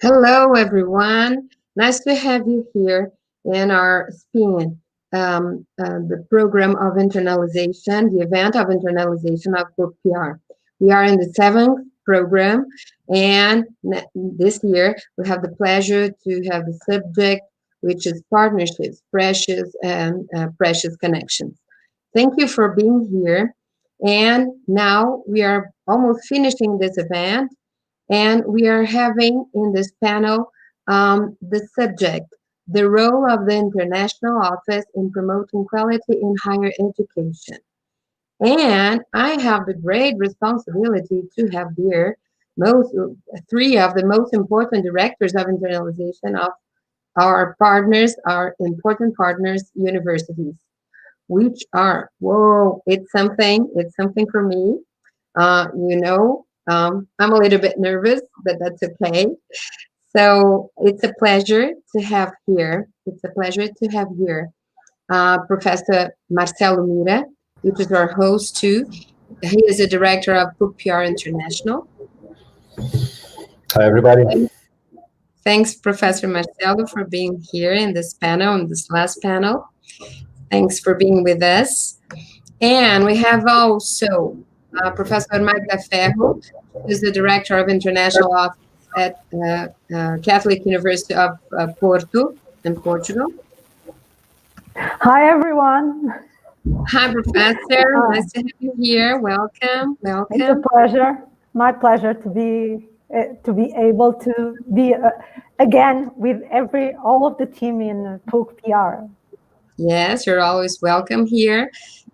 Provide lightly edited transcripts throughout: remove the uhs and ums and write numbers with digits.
Hello, everyone. Nice to have you here in our SPIN, the program of internalization, the event of internalization of PUCPR. We are in the 7th program, and this year we have the pleasure to have the subject, which is partnerships, precious and precious connections. Thank you for being here. And now we are almost finishing this event. And we are having in this panel the subject, the role of the International Office in promoting quality in higher education. And I have the great responsibility to have here three of the most important directors of internalization of our partners, our important partners, universities, which are, whoa, it's something for me. I'm a little bit nervous, but that's okay. So it's a pleasure to have here. Professor Marcelo Mira, which is our host too. He is the director of PUCPR International. Hi, everybody. Thanks, Professor Marcelo, for being here in this panel, in this last panel. Thanks for being with us. And we have also Professor Magda Ferro, who is the director of international office at Catholic University of Porto in Portugal. Hi, everyone. Hi, Professor. Nice to have you here. Welcome. It's a pleasure. My pleasure to be able to be again with all of the team in PUCPR. Yes, you're always welcome here.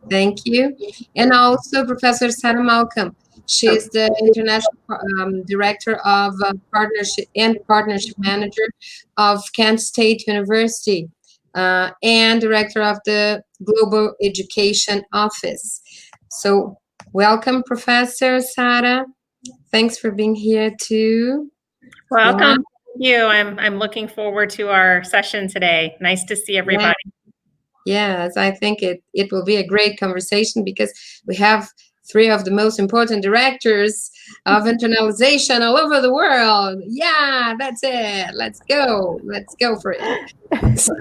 Thank you. And also Professor Sarah Malcolm. She's the International Director of Partnership and Partnership Manager of Kent State University and Director of the Global Education Office. So welcome, Professor Sarah. Thanks for being here too. Welcome. Thank you. I'm looking forward to our session today. Nice to see everybody. Yes, I think it will be a great conversation because we have three of the most important directors of internalization all over the world. Yeah, that's it. Let's go for it. So,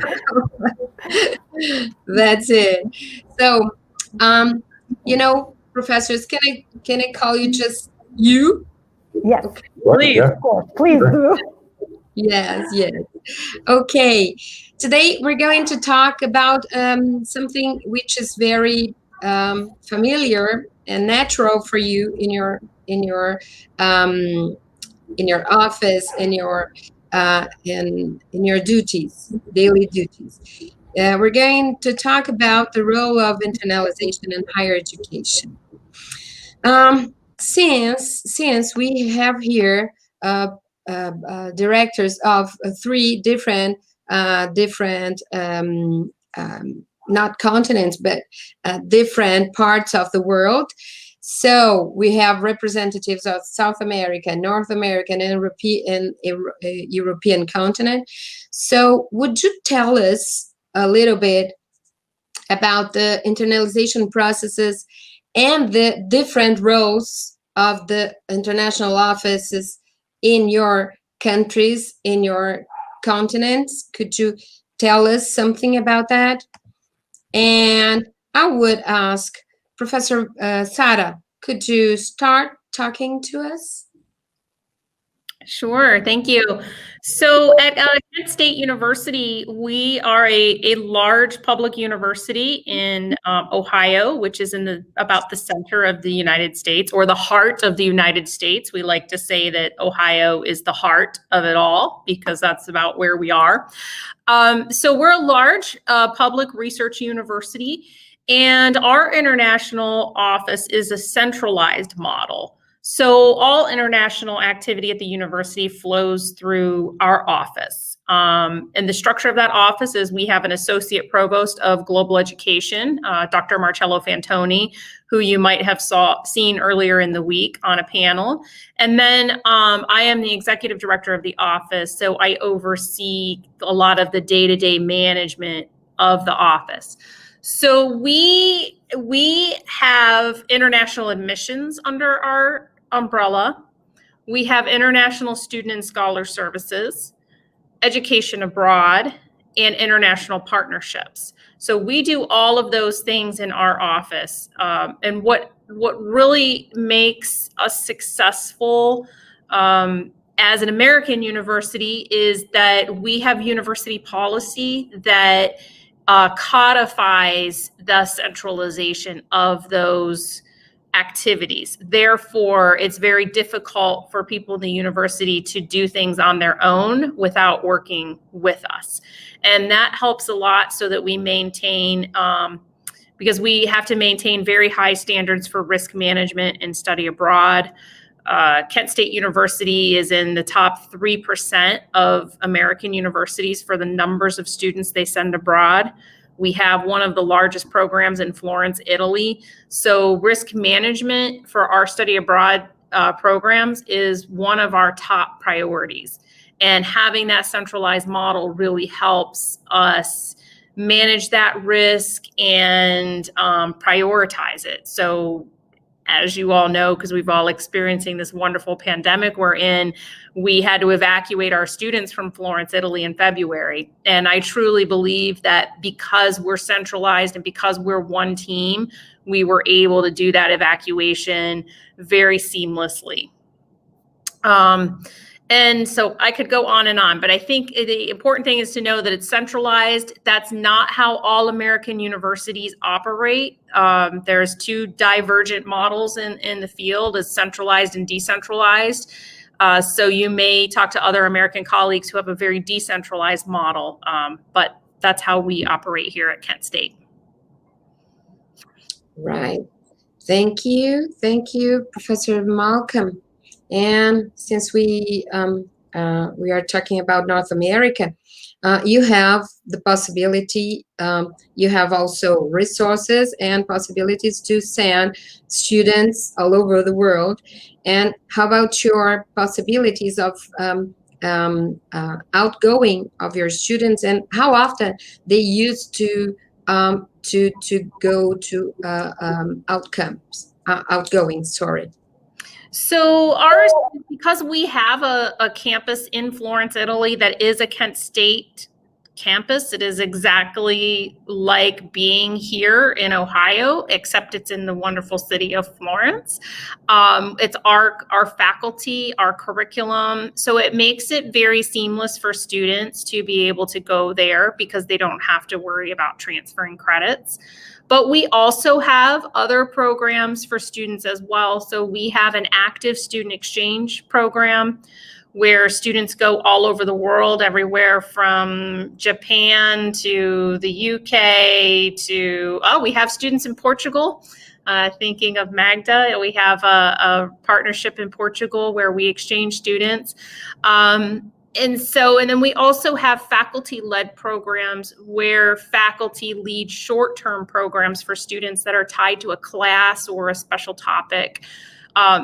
that's it. So, professors, can I call you just you? Yes, okay. Please. Of course, please do. Yes. Okay. Today we're going to talk about something which is very familiar and natural for you in your office, in your duties, daily duties. We're going to talk about the role of internalization in higher education. Since we have here directors of three different not continents, but different parts of the world. So we have representatives of South America, North America, and European continent. So would you tell us a little bit about the internalization processes and the different roles of the international offices in your countries, in your continents? Could you tell us something about that? And I would ask Professor Sarah, could you start talking to us? Sure, thank you. So at Kent State University, we are a large public university in Ohio, which is in about the center of the United States, or the heart of the United States. We like to say that Ohio is the heart of it all because that's about where we are. So we're a large public research university, and our international office is a centralized model. So all international activity at the university flows through our office. And the structure of that office is we have an associate provost of global education, Dr. Marcelo Fantoni, who you might have seen earlier in the week on a panel. And then I am the executive director of the office, so I oversee a lot of the day-to-day management of the office. So we have international admissions under our umbrella. we have international student and scholar services, education abroad, and international partnerships. So we do all of those things in our office. And what really makes us successful as an American university is that we have university policy that codifies the centralization of those activities. Therefore, it's very difficult for people in the university to do things on their own without working with us. And that helps a lot so that we maintain, because we have to maintain very high standards for risk management and study abroad. Kent State University is in the top 3% of American universities for the numbers of students they send abroad. We have one of the largest programs in Florence, Italy. So risk management for our study abroad programs is one of our top priorities. And having that centralized model really helps us manage that risk and prioritize it. So as you all know, because we've all experiencing this wonderful pandemic we're in, we had to evacuate our students from Florence, Italy in February. And I truly believe that because we're centralized and because we're one team, we were able to do that evacuation very seamlessly. And so I could go on and on, but I think the important thing is to know that it's centralized. That's not how all American universities operate. There's two divergent models in the field, as centralized and decentralized. So you may talk to other American colleagues who have a very decentralized model, but that's how we operate here at Kent State. Right. Thank you. Thank you, Professor Malcolm. And since we are talking about North America, you have the possibility, you have also resources and possibilities to send students all over the world. And how about your possibilities of outgoing of your students, and how often they used to go to outgoing, sorry. So ours, because we have a campus in Florence, Italy, that is a Kent State campus, it is exactly like being here in Ohio, except it's in the wonderful city of Florence. It's our faculty, our curriculum. So it makes it very seamless for students to be able to go there because they don't have to worry about transferring credits. But we also have other programs for students as well. So we have an active student exchange program where students go all over the world, everywhere from Japan to the UK to, we have students in Portugal. Thinking of Magda, we have a partnership in Portugal where we exchange students. And then we also have faculty-led programs where faculty lead short-term programs for students that are tied to a class or a special topic.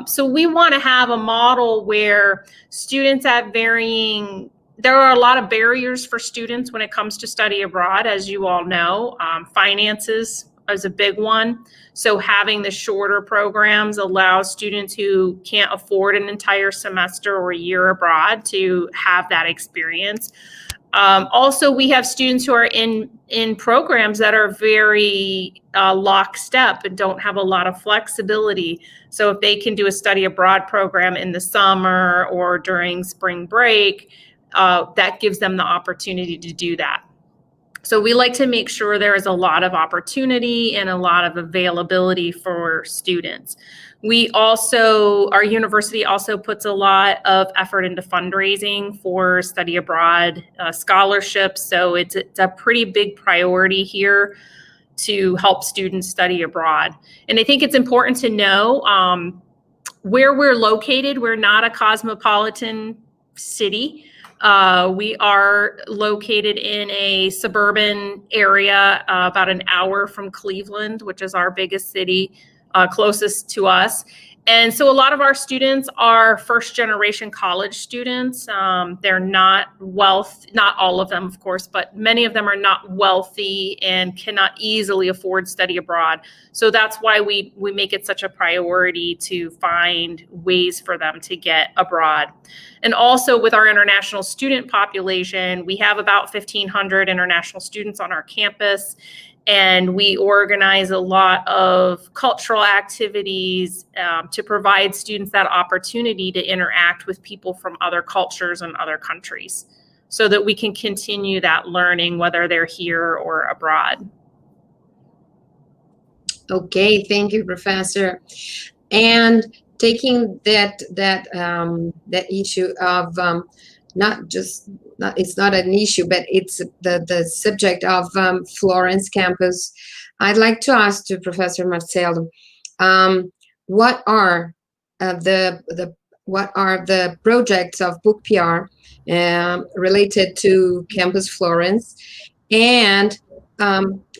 So we want to have a model where students at there are a lot of barriers for students when it comes to study abroad, as you all know. Finances is a big one. So having the shorter programs allows students who can't afford an entire semester or a year abroad to have that experience. Also, we have students who are in programs that are very lockstep and don't have a lot of flexibility. So if they can do a study abroad program in the summer or during spring break, that gives them the opportunity to do that. So we like to make sure there is a lot of opportunity and a lot of availability for students. Our university also puts a lot of effort into fundraising for study abroad scholarships. So it's a pretty big priority here to help students study abroad. And I think it's important to know where we're located. We're not a cosmopolitan city. We are located in a suburban area about an hour from Cleveland, which is our biggest city, closest to us. And so a lot of our students are first generation college students. They're not not all of them, of course, but many of them are not wealthy and cannot easily afford study abroad. So that's why we make it such a priority to find ways for them to get abroad. And also with our international student population, we have about 1,500 international students on our campus. And we organize a lot of cultural activities to provide students that opportunity to interact with people from other cultures and other countries so that we can continue that learning, whether they're here or abroad. Okay, thank you, Professor. And taking that issue of it's not an issue, but it's the subject of Florence campus. I'd like to ask to Professor Marcelo, what are the projects of PUCPR related to Campus Florence? And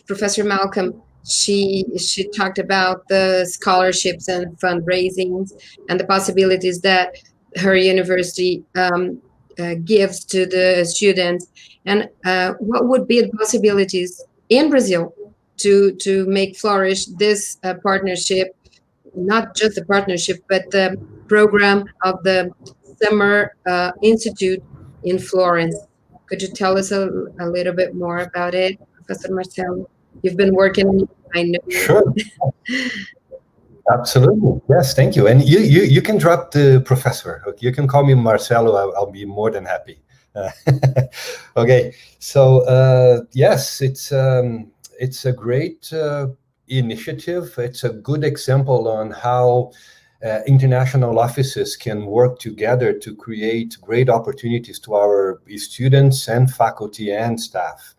Professor Malcolm, she talked about the scholarships and fundraisings and the possibilities that her university gives to the students, and what would be the possibilities in Brazil to make flourish this partnership, not just the partnership, but the program of the Summer Institute in Florence. Could you tell us a little bit more about it, Professor Marcelo? You've been working on it, I know. Sure. Absolutely. Yes, thank you. And you can drop the professor. You can call me Marcelo. I'll be more than happy. Okay. So yes, it's a great initiative. It's a good example on how international offices can work together to create great opportunities to our students and faculty and staff.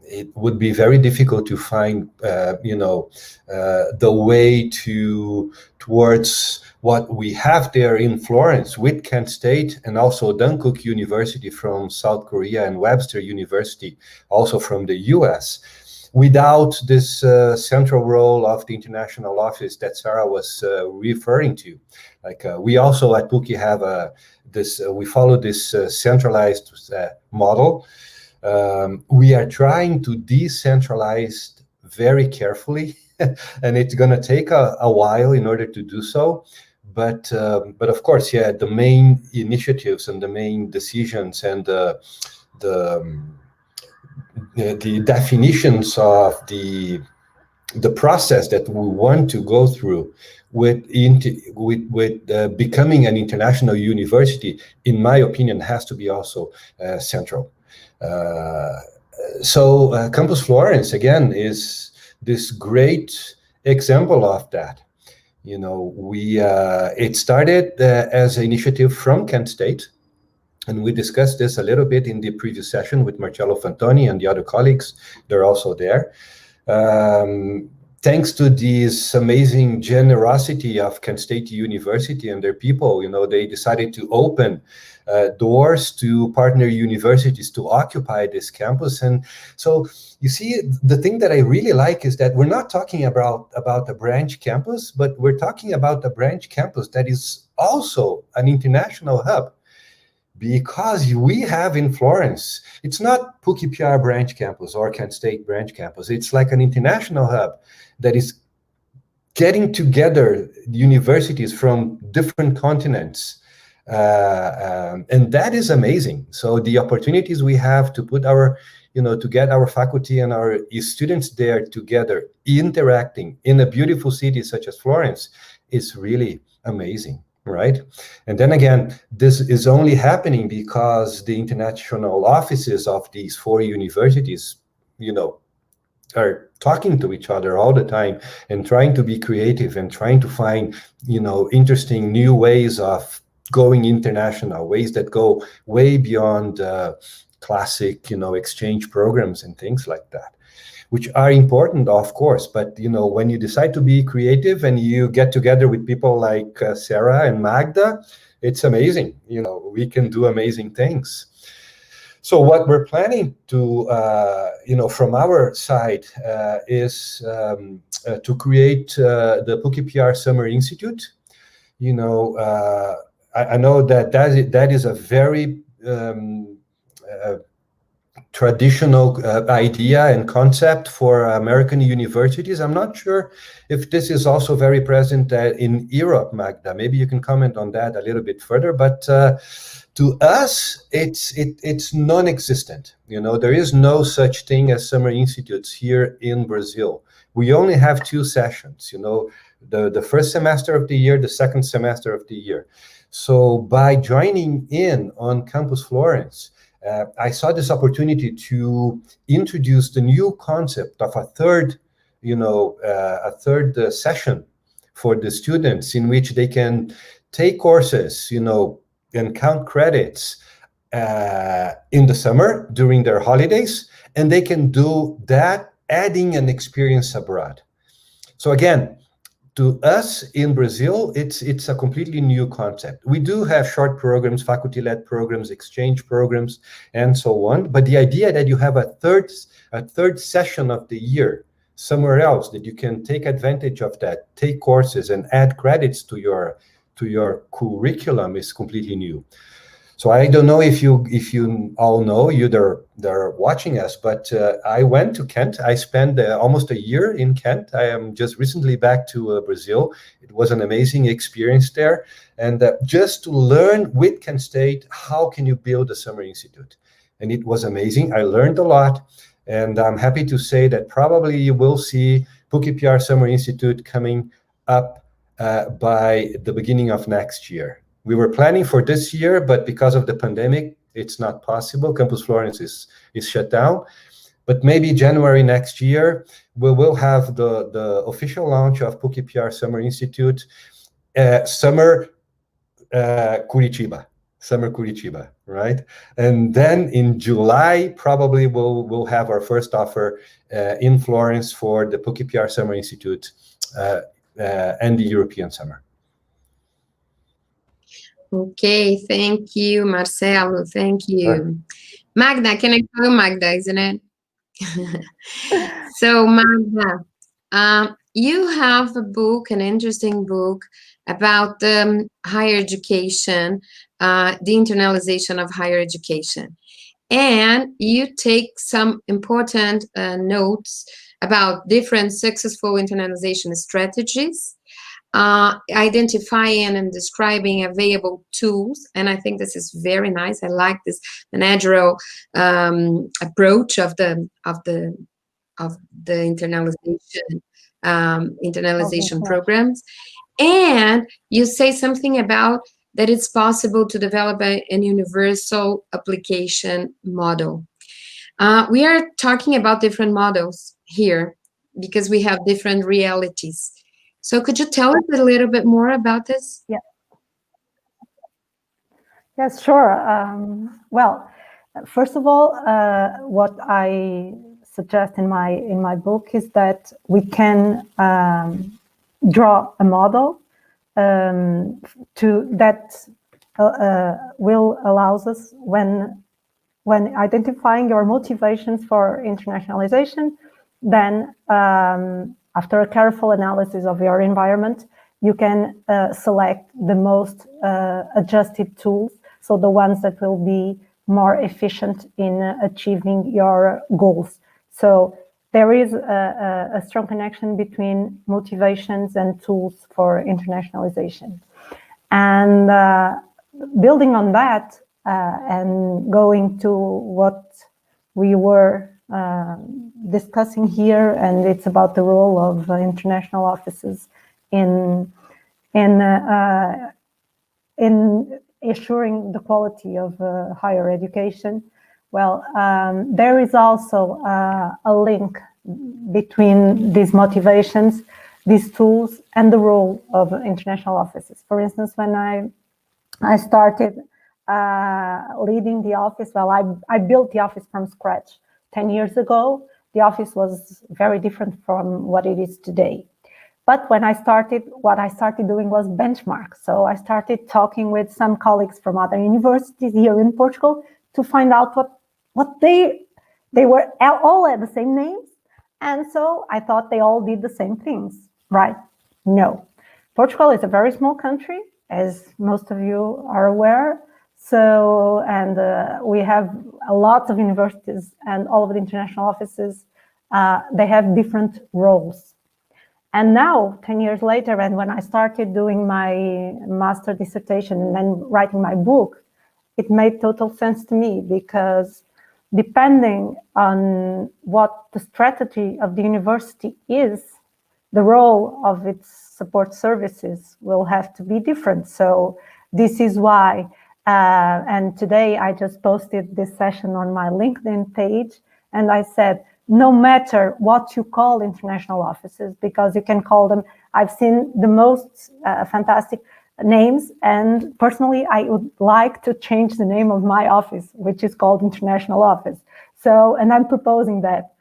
It would be very difficult to find, the way towards what we have there in Florence with Kent State and also Dankook University from South Korea and Webster University, also from the US, without this central role of the international office that Sarah was referring to. Like we also at PUC have we follow this centralized model. We are trying to decentralize very carefully, and it's going to take a while in order to do so. But of course, yeah, the main initiatives and the main decisions and the definitions of the process that we want to go through with becoming an international university, in my opinion, has to be also central. So Campus Florence, again, is this great example of that. It started as an initiative from Kent State, and we discussed this a little bit in the previous session with Marcelo Fantoni and the other colleagues. They're also there. Thanks to this amazing generosity of Kent State University and their people, they decided to open doors to partner universities to occupy this campus. And so you see, the thing that I really like is that we're not talking about a branch campus, but we're talking about a branch campus that is also an international hub. Because we have in Florence, it's not PUCPR branch campus or Kent State branch campus. It's like an international hub that is getting together universities from different continents. And that is amazing. So the opportunities we have to put to get our faculty and our students there together, interacting in a beautiful city such as Florence is really amazing. Right. And then again, this is only happening because the international offices of these 4 universities, are talking to each other all the time and trying to be creative and trying to find, interesting new ways of going international, ways that go way beyond classic, exchange programs and things like that, which are important, of course. But, when you decide to be creative and you get together with people like Sarah and Magda, it's amazing. We can do amazing things. So what we're planning to, from our side is to create the PUCPR Summer Institute. I know that is a very traditional idea and concept for American universities. I'm not sure if this is also very present in Europe, Magda. Maybe you can comment on that a little bit further. But to us, it's non-existent. There is no such thing as summer institutes here in Brazil. We only have 2 sessions. The first semester of the year, the second semester of the year. So by joining in on Campus Florence, I saw this opportunity to introduce the new concept of a third session for the students, in which they can take courses, and count credits in the summer during their holidays, and they can do that adding an experience abroad. So again, to us in Brazil, it's a completely new concept. We do have short programs, faculty-led programs, exchange programs, and so on. But the idea that you have a third session of the year somewhere else, that you can take advantage of that, take courses, and add credits to your curriculum is completely new. So I don't know if you all know, they're watching us, but I went to Kent. I spent almost a year in Kent. I am just recently back to Brazil. It was an amazing experience there. And just to learn with Kent State, how can you build a summer institute? And it was amazing. I learned a lot. And I'm happy to say that probably you will see PUCPR Summer Institute coming up by the beginning of next year. We were planning for this year, but because of the pandemic, it's not possible. Campus Florence is shut down. But maybe January next year, we will have the official launch of PUCPR Summer Institute, Summer Curitiba, right? And then in July, probably we'll have our first offer in Florence for the PUCPR Summer Institute and the European Summer. Okay, thank you, Marcelo. Thank you. Sure. Magda, can I call you Magda, isn't it? So, Magda, you have a book, an interesting book about higher education, the internalization of higher education. And you take some important notes about different successful internalization strategies, identifying and describing available tools, and I think this is very nice. I like this managerial approach of the internalization programs. And you say something about that it's possible to develop an universal application model. We are talking about different models here because we have different realities. So could you tell us a little bit more about this? Yeah. Yes, sure. Well, first of all, what I suggest in my book is that we can draw a model that will allows us when identifying your motivations for internationalization, then after a careful analysis of your environment, you can select the most adjusted tools, so the ones that will be more efficient in achieving your goals. So there is a strong connection between motivations and tools for internationalization. And building on that and going to what we were discussing here, and it's about the role of international offices in assuring the quality of higher education. Well, there is also a link between these motivations, these tools, and the role of international offices. For instance, when I started leading the office, well, I built the office from scratch 10 years ago. The office was very different from what it is today. But when I started, what I started doing was benchmark. So I started talking with some colleagues from other universities here in Portugal to find out what they were all at the same names. And so I thought they all did the same things, right? No. Portugal is a very small country, as most of you are aware. So, and we have a lot of universities, and all of the international offices, they have different roles. And now, 10 years later, and when I started doing my master dissertation and then writing my book, it made total sense to me, because depending on what the strategy of the university is, the role of its support services will have to be different. So this is why, and today I just posted this session on my LinkedIn page, and I said, no matter what you call international offices, because you can call them, I've seen the most fantastic names, and personally I would like to change the name of my office, which is called International Office. So, and I'm proposing that.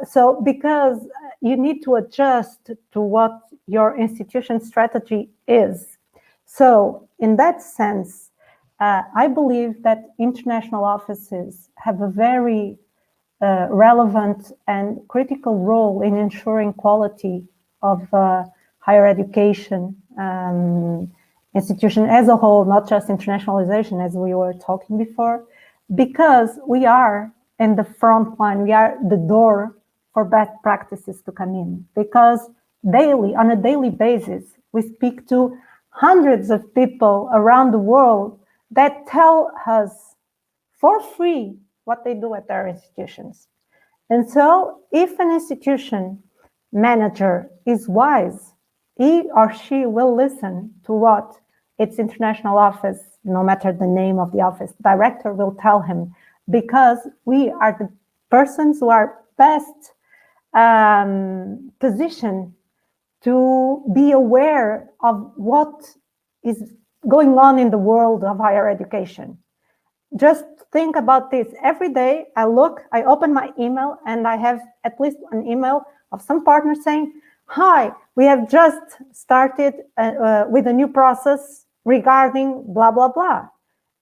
So because you need to adjust to what your institution strategy is. So in that sense, I believe that international offices have a very relevant and critical role in ensuring quality of higher education institution as a whole, not just internationalization, as we were talking before, because we are in the front line, we are the door for best practices to come in, because daily, on a daily basis, we speak to hundreds of people around the world that tell us for free what they do at their institutions. And so if an institution manager is wise, he or she will listen to what its international office, no matter the name of the office, director will tell him, because we are the persons who are best positioned to be aware of what is going on in the world of higher education. Just think about this. Every day I open my email, and I have at least an email of some partner saying, hi, we have just started with a new process regarding blah, blah, blah.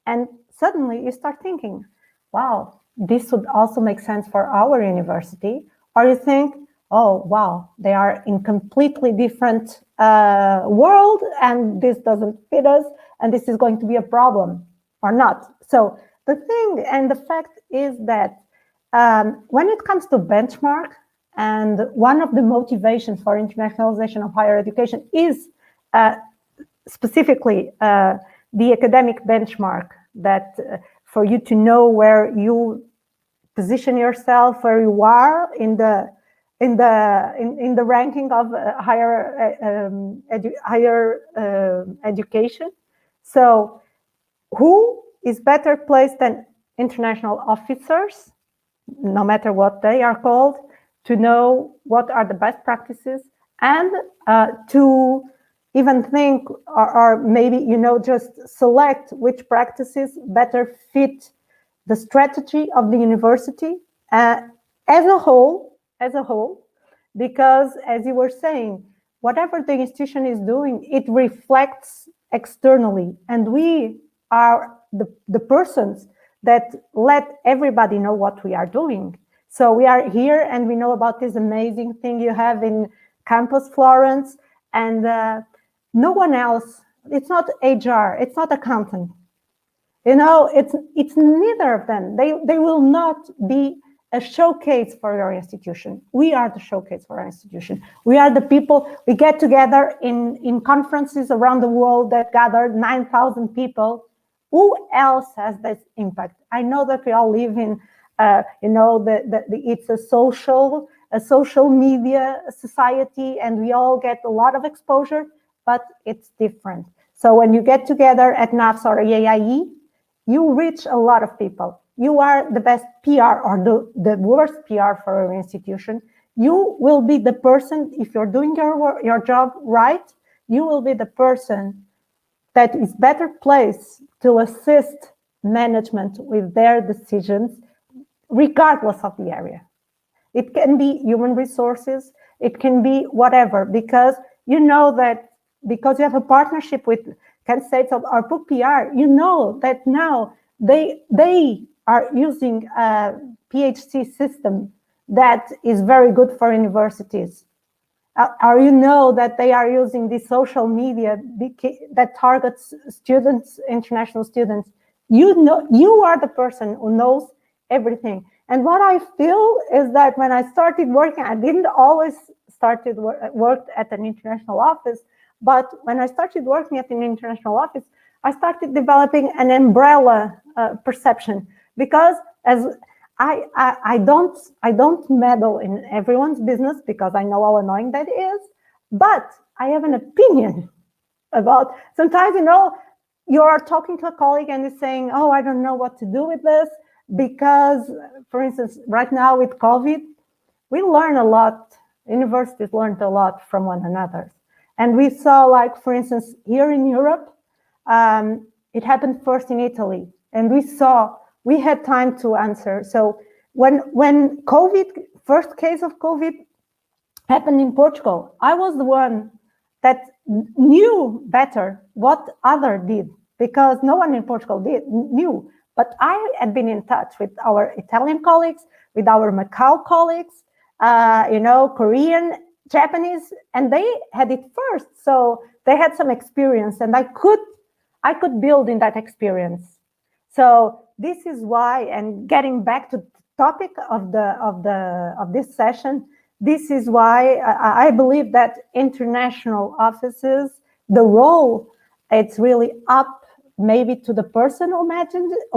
And suddenly you start thinking, wow, this would also make sense for our university. Or you think, oh, wow, they are in completely different world, and this doesn't fit us, and this is going to be a problem, or not. So the thing and the fact is that when it comes to benchmark, and one of the motivations for internationalization of higher education is specifically the academic benchmark, that for you to know where you position yourself, where you are in the ranking of higher education. So who is better placed than international officers, no matter what they are called, to know what are the best practices, and to even think, or maybe, just select which practices better fit the strategy of the university as a whole, because as you were saying, whatever the institution is doing, it reflects externally, and we are the persons that let everybody know what we are doing. So we are here, and we know about this amazing thing you have in Campus Florence, and no one else. It's not HR, it's not accountant. It's neither of them. They will not be a showcase for your institution. We are the showcase for our institution. We are the people. We get together in conferences around the world that gather 9,000 people. Who else has this impact? I know that we all live in, it's a social media society, and we all get a lot of exposure, but it's different. So when you get together at NAFS or AIE, you reach a lot of people. You are the best PR or the worst PR for your institution. You will be the person, if you're doing your job right, you will be the person that is better placed to assist management with their decisions, regardless of the area. It can be human resources, it can be whatever, because you know that because you have a partnership with Kent States or PUCPR, you know that now they are using a PhD system that is very good for universities. Or you know that they are using the social media that targets students, international students. You know, you are the person who knows everything. And what I feel is that when I started working, I didn't always worked at an international office, but when I started working at an international office, I started developing an umbrella perception, because as I don't meddle in everyone's business, because I know how annoying that is, but I have an opinion about, sometimes, you know, you are talking to a colleague and is saying, oh, I don't know what to do with this, because, for instance, right now with COVID, we learn a lot, universities learned a lot from one another. And we saw, like, for instance, here in Europe, it happened first in Italy, and we had time to answer. So when first case of COVID happened in Portugal, I was the one that knew better what other did, because no one in Portugal knew. But I had been in touch with our Italian colleagues, with our Macau colleagues, you know, Korean, Japanese, and they had it first. So they had some experience, and I could build in that experience. So this is why, and getting back to the topic of this session, this is why I believe that international offices, the role, it's really up maybe to the person who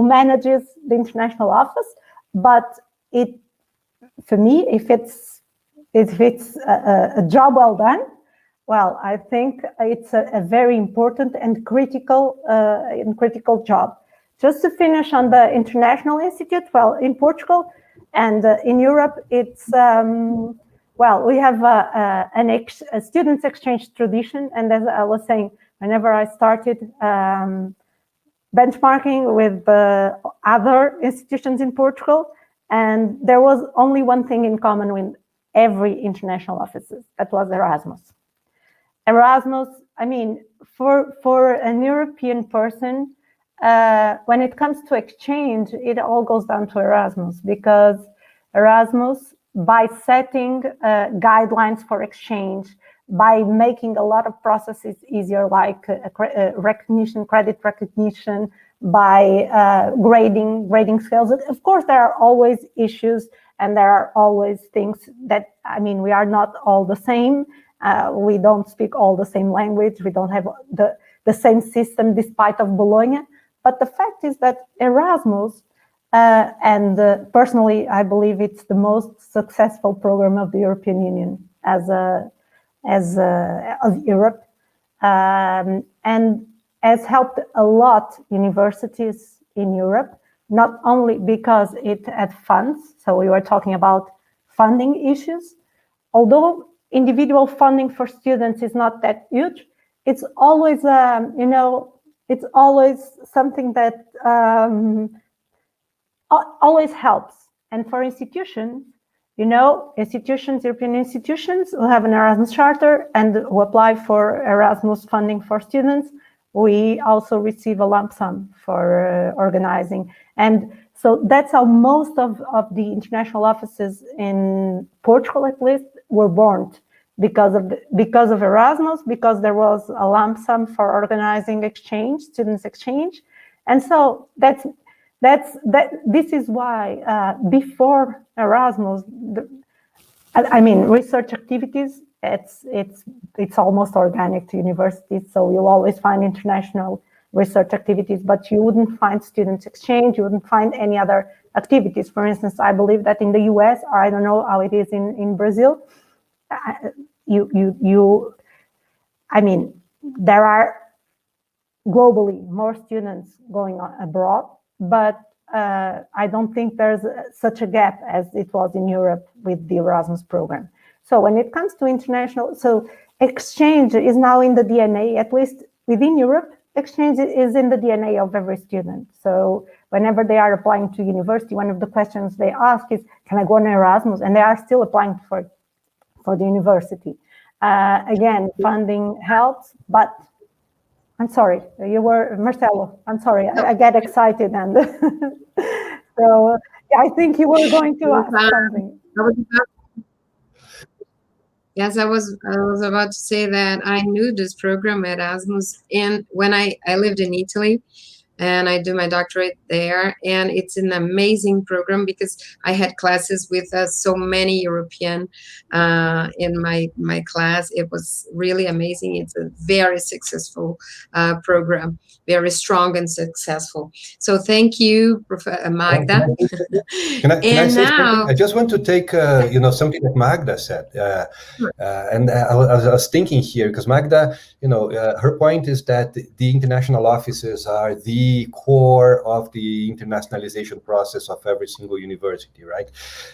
manages the international office, but for me, if it's a job well done, well, I think it's a very important and critical job. Just to finish on the International Institute, well, in Portugal and in Europe, it's, well, we have a students' exchange tradition. And as I was saying, whenever I started benchmarking with other institutions in Portugal, and there was only one thing in common with every international offices, that was Erasmus. Erasmus, I mean, for an European person, when it comes to exchange, it all goes down to Erasmus, because Erasmus, by setting guidelines for exchange, by making a lot of processes easier, like recognition, credit recognition, by grading scales. Of course, there are always issues, and there are always things that, I mean, we are not all the same. We don't speak all the same language. We don't have the same system, despite of Bologna. But the fact is that Erasmus, and personally, I believe it's the most successful program of the European Union as of Europe, and has helped a lot universities in Europe, not only because it had funds. So we were talking about funding issues. Although individual funding for students is not that huge, it's always, you know, it's always something that always helps. And for institutions, you know, European institutions who have an Erasmus charter and who apply for Erasmus funding for students, we also receive a lump sum for organizing. And so that's how most of the international offices in Portugal, at least, were born, because of Erasmus, because there was a lump sum for organizing exchange, students exchange. And so this is why before Erasmus, I mean, research activities, it's almost organic to universities. So you'll always find international research activities, but you wouldn't find students exchange. You wouldn't find any other activities. For instance, I believe that in the US, or I don't know how it is in Brazil, I mean, there are globally more students going abroad, but I don't think there's such a gap as it was in Europe with the Erasmus program. So when it comes to international, so exchange is now in the DNA, at least within Europe, exchange is in the DNA of every student. So whenever they are applying to university, one of the questions they ask is, can I go on Erasmus? And they are still applying for the university. Again, funding helps, but I'm sorry, you were Marcelo. I'm sorry, I get excited and So I think you were going to ask something. Yes, I was about to say that I knew this program at Erasmus, and when I lived in Italy, and I do my doctorate there, and it's an amazing program because I had classes with so many European in my class. It was really amazing. It's a very successful program, very strong and successful. So thank you, Professor Magda. Can I say now, something? I just want to take something that Magda said, and I was thinking here because Magda, her point is that the international offices are the core of the internationalization process of every single university, right?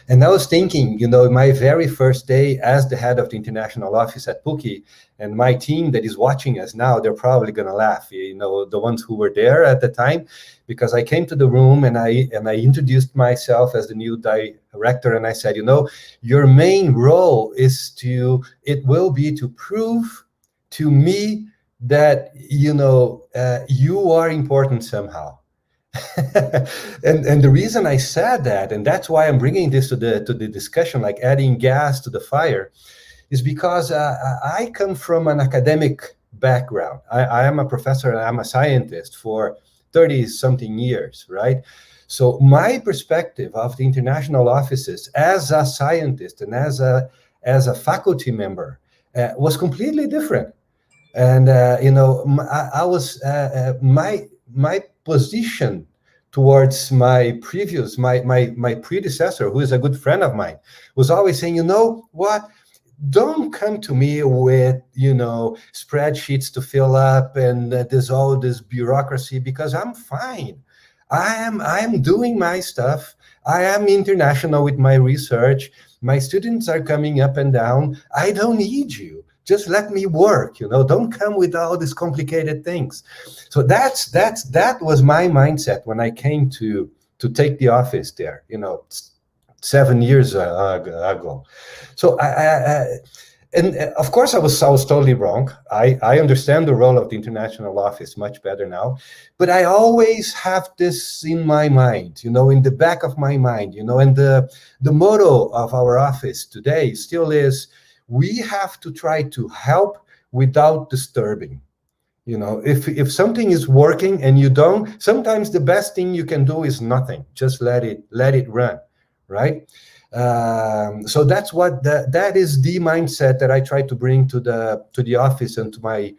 And I was thinking, my very first day as the head of the international office at PUCI, and my team that is watching us now, they're probably going to laugh, the ones who were there at the time, because I came to the room and I introduced myself as the new director, and I said, your main role will be to prove to me that you are important somehow. and the reason I said that, and that's why I'm bringing this to the discussion, like adding gas to the fire, is because I come from an academic background. I am a professor and I'm a scientist for 30-something years, right? So my perspective of the international offices as a scientist and as a faculty member was completely different. And I was my position towards my predecessor, who is a good friend of mine, was always saying, what? Don't come to me with spreadsheets to fill up and there's all this bureaucracy, because I'm fine. I am doing my stuff. I am international with my research. My students are coming up and down. I don't need you. Just let me work, don't come with all these complicated things. So that was my mindset when I came to take the office there, 7 years ago. So and of course I was totally wrong. I understand the role of the international office much better now, but I always have this in my mind, in the back of my mind, and the motto of our office today still is, we have to try to help without disturbing. If something is working and you don't, sometimes the best thing you can do is nothing. Just let it run, right? So that's what that is the mindset that I try to bring to the office and to my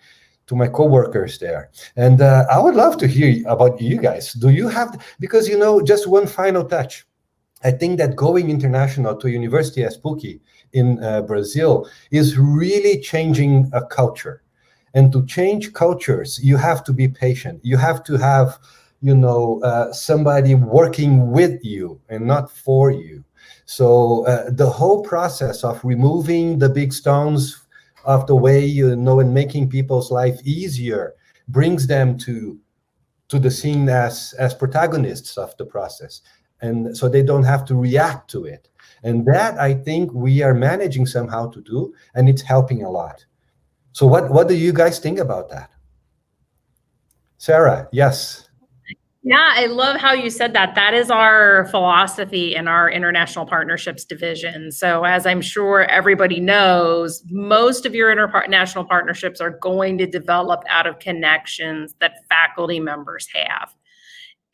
coworkers there. And I would love to hear about you guys. Do you have, because just one final touch. I think that going international to a university as PUCI in Brazil is really changing a culture. And to change cultures, you have to be patient. You have to have, somebody working with you and not for you. So the whole process of removing the big stones of the way, and making people's life easier brings them to the scene as protagonists of the process. And so they don't have to react to it. And that, I think, we are managing somehow to do, and it's helping a lot. So what do you guys think about that? Sarah, yes. Yeah, I love how you said that. That is our philosophy in our international partnerships division. So as I'm sure everybody knows, most of your international partnerships are going to develop out of connections that faculty members have.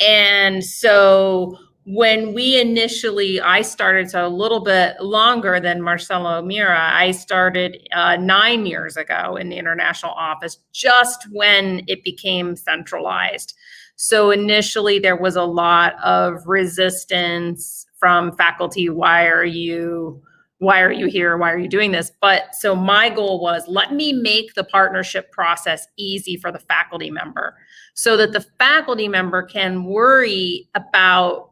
And so when I started, so a little bit longer than Marcelo Mira, I started 9 years ago in the international office, just when it became centralized. So initially there was a lot of resistance from faculty. Why are you here? Why are you doing this? But so my goal was, let me make the partnership process easy for the faculty member so that the faculty member can worry about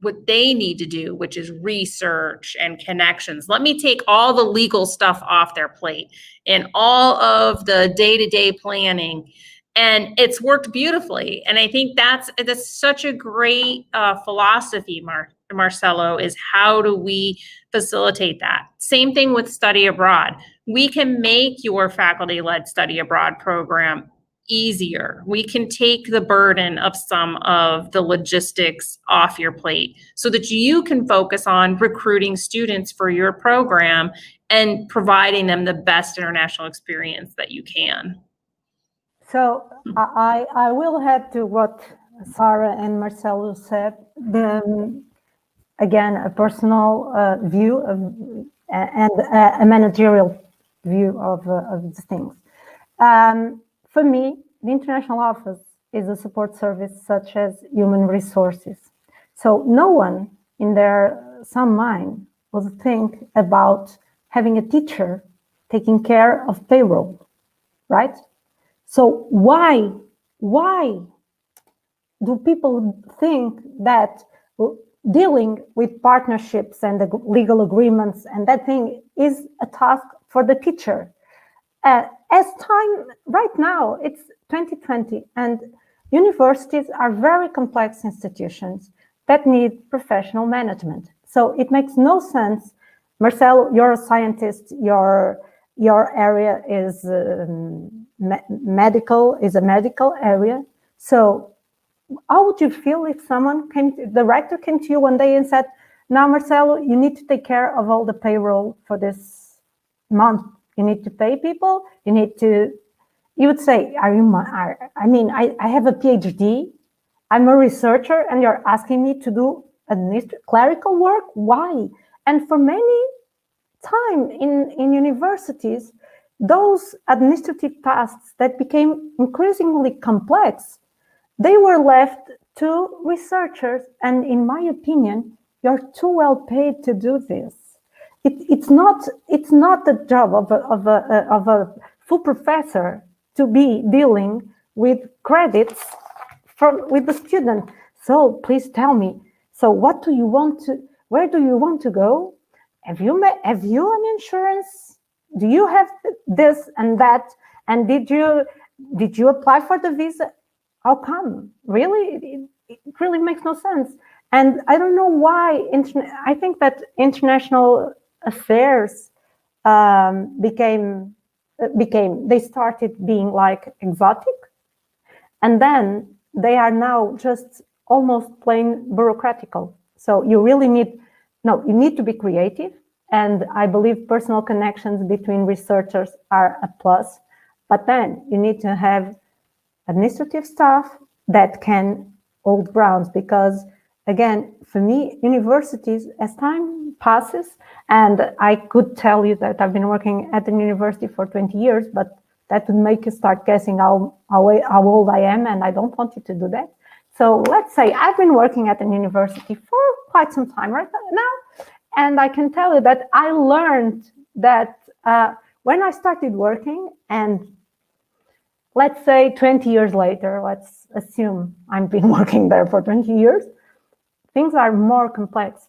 what they need to do, which is research and connections. Let me take all the legal stuff off their plate and all of the day-to-day planning. And it's worked beautifully. And I think that's such a great philosophy, Marcelo, is how do we facilitate that? Same thing with study abroad. We can make your faculty-led study abroad program easier. We can take the burden of some of the logistics off your plate so that you can focus on recruiting students for your program and providing them the best international experience that you can. So I will add to what Sarah and Marcelo said. Again, a personal view and a managerial view of the things. For me, the International Office is a support service such as human resources. So no one in their some mind would think about having a teacher taking care of payroll, right? So why do people think that dealing with partnerships and the legal agreements and that thing is a task for the teacher? As time, right now, it's 2020, and universities are very complex institutions that need professional management. So it makes no sense. Marcelo, you're a scientist, your area is medical, is a medical area. So how would you feel if someone the director came to you one day and said, now, Marcelo, you need to take care of all the payroll for this month. You need to pay people. You would say, I have a PhD. I'm a researcher, and you're asking me to do clerical work? Why? And for many time in universities, those administrative tasks that became increasingly complex, they were left to researchers. And in my opinion, you're too well paid to do this. It's not the job of a full professor to be dealing with credits with the student. So please tell me. So what do you want to? Where do you want to go? Have you an insurance? Do you have this and that? And did you apply for the visa? How come? Really, it really makes no sense. And I don't know why. I think that international affairs they started being like exotic, and then they are now just almost plain bureaucratical. So you really need to be creative, and I believe personal connections between researchers are a plus, but then you need to have administrative staff that can hold grounds, because again, for me, universities, as time passes, and I could tell you that I've been working at an university for 20 years, but that would make you start guessing how old I am, and I don't want you to do that. So let's say I've been working at an university for quite some time right now, and I can tell you that I learned that when I started working, and let's say 20 years later, let's assume I've been working there for 20 years, things are more complex,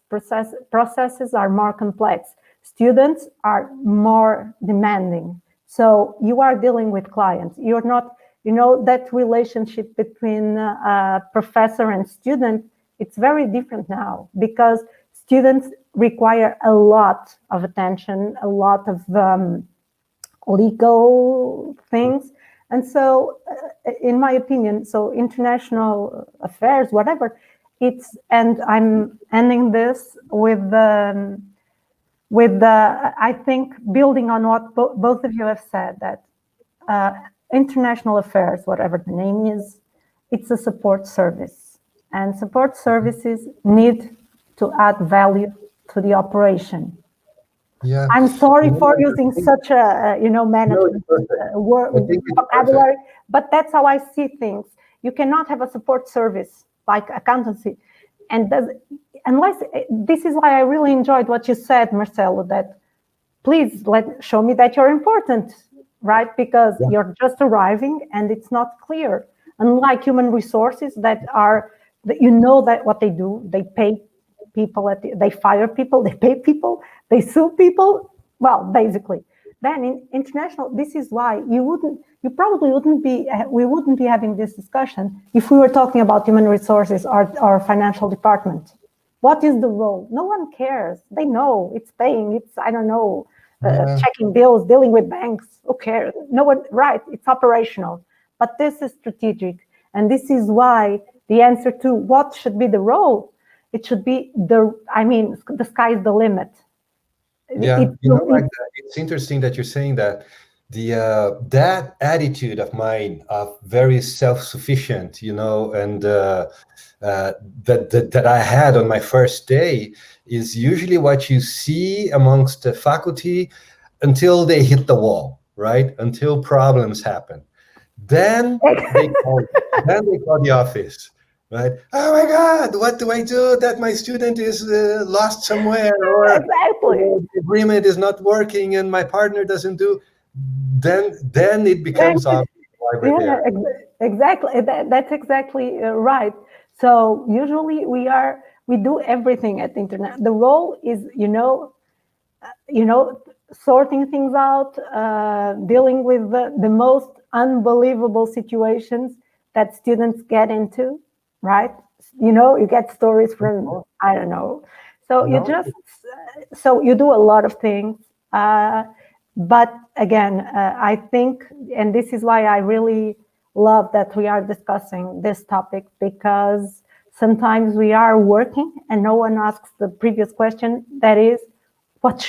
processes are more complex, students are more demanding. So you are dealing with clients. You're not, that relationship between professor and student, it's very different now, because students require a lot of attention, a lot of legal things. And so, in my opinion, so international affairs, whatever, and I'm ending this with I think, building on what both of you have said, that international affairs, whatever the name is, it's a support service, and support services need to add value to the operation. Yeah. I'm sorry for using such a management word vocabulary, but that's how I see things. You cannot have a support service like accountancy, and unless this is why I really enjoyed what you said, Marcelo, that please show me that you're important, right? Because you're just arriving and it's not clear. Unlike human resources that what they do, they pay people, they fire people, they pay people, they sue people. Well, basically. Then in international, this is why we wouldn't be having this discussion if we were talking about human resources or financial department. What is the role? No one cares. They know it's paying. It's, I don't know, checking bills, dealing with banks. Who cares? No one, right? It's operational. but this is strategic. And this is why the answer to what should be the role, it should be the sky's the limit. Yeah, like it's interesting that you're saying that. That attitude of mine, of very self-sufficient, and that I had on my first day, is usually what you see amongst the faculty until they hit the wall, right? Until problems happen. Then they call the office, right? Oh my God, what do I do that my student is lost somewhere, or exactly. The agreement is not working and my partner doesn't do? Then it becomes obvious why we're there. Exactly. That's exactly right. So usually we do everything at the internet. The role is, sorting things out, dealing with the most unbelievable situations that students get into, right? You get stories from, I don't know. So you do a lot of things. But again, I think, and this is why I really love that we are discussing this topic, because sometimes we are working and no one asks the previous question, that is, what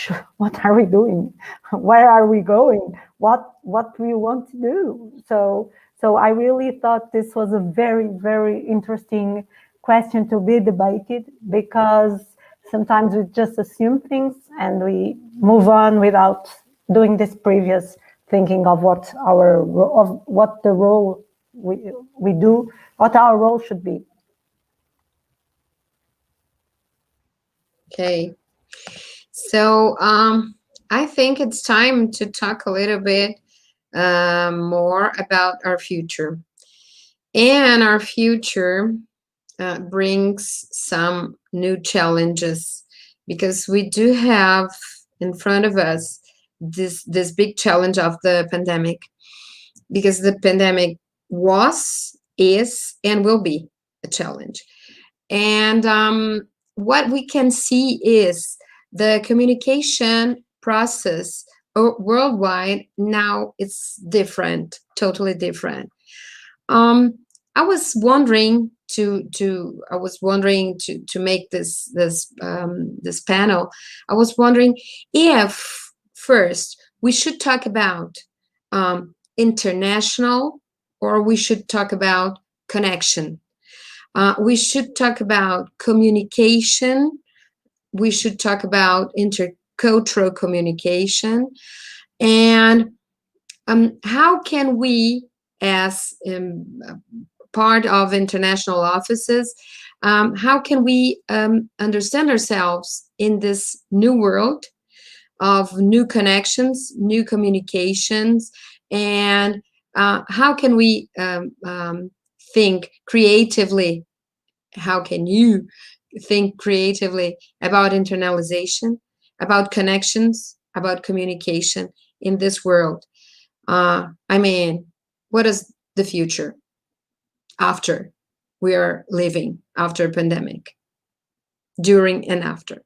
are we doing? Where are we going? What do we want to do? So I really thought this was a very, very interesting question to be debated, because sometimes we just assume things and we move on without doing this previous thinking of what the role we do, what our role should be. Okay. So I think it's time to talk a little bit more about our future. And our future brings some new challenges, because we do have in front of us this big challenge of the pandemic, because the pandemic was, is, and will be a challenge. And what we can see is the communication process worldwide now it's different, totally different. I was wondering to make this panel. I was wondering if first we should talk about international, or we should talk about connection. We should talk about communication. We should talk about intercultural communication. And how can we, as part of international offices, how can we understand ourselves in this new world of new connections, new communications, and how can we think creatively? How can you think creatively about internalization, about connections, about communication in this world? What is the future after we are living, after pandemic, during and after?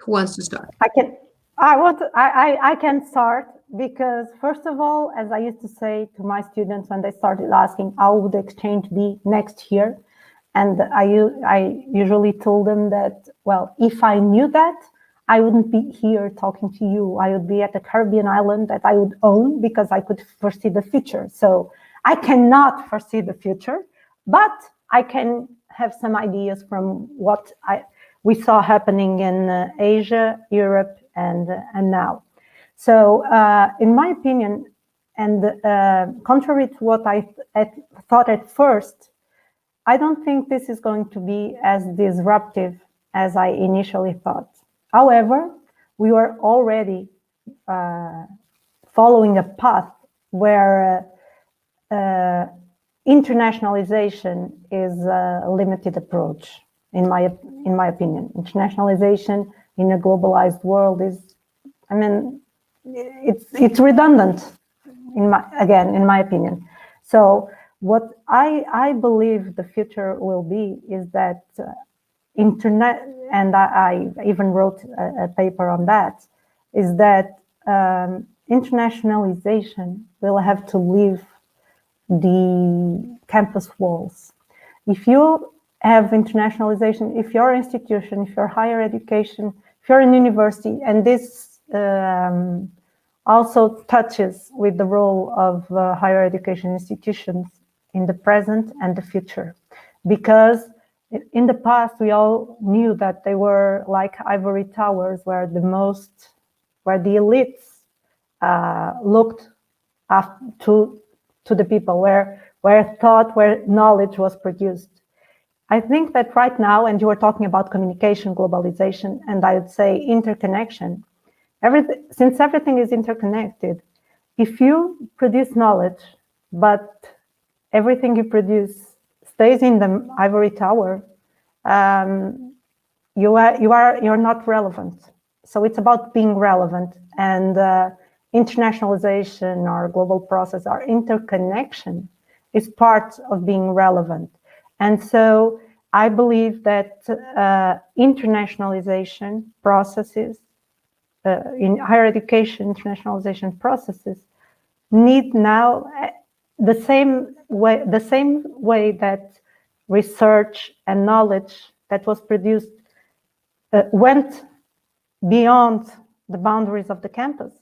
Who wants to start? I can start, because first of all, as I used to say to my students when they started asking how would the exchange be next year, and I usually told them that, well, if I knew that, I wouldn't be here talking to you. I would be at a Caribbean island that I would own, because I could foresee the future. So I cannot foresee the future, but I can have some ideas from what we saw happening in Asia, Europe, and now. So in my opinion, and contrary to what I thought at first, I don't think this is going to be as disruptive as I initially thought. However, we were already following a path where internationalization is a limited approach. In my opinion, internationalization in a globalized world is, it's redundant. In my opinion. So what I believe the future will be is that internet, and I even wrote a paper on that, is that internationalization will have to leave the campus walls. If you have internationalization, if your institution, if your higher education, if you're in university, and this also touches with the role of higher education institutions in the present and the future, because in the past we all knew that they were like ivory towers, where the elites looked to the people, where thought, where knowledge was produced. I think that right now, and you were talking about communication, globalization, and I would say interconnection. Since everything is interconnected, if you produce knowledge, but everything you produce stays in the ivory tower, you're not relevant. So it's about being relevant, and internationalization or global process or interconnection is part of being relevant. And so I believe that internationalization processes, in higher education, internationalization processes need now the same way that research and knowledge that was produced went beyond the boundaries of the campus.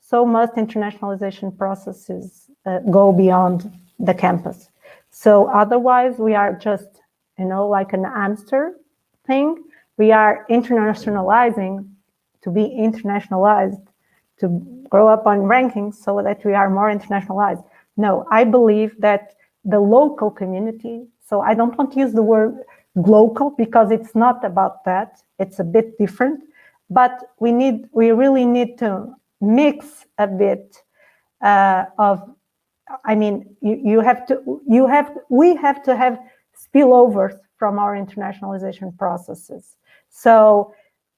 So must internationalization processes go beyond the campus. So otherwise we are just, like an hamster thing. We are internationalizing to be internationalized, to grow up on rankings so that we are more internationalized. No, I believe that the local community, so I don't want to use the word global because it's not about that. It's a bit different, but we really need to mix a bit we have to have spillovers from our internationalization processes. So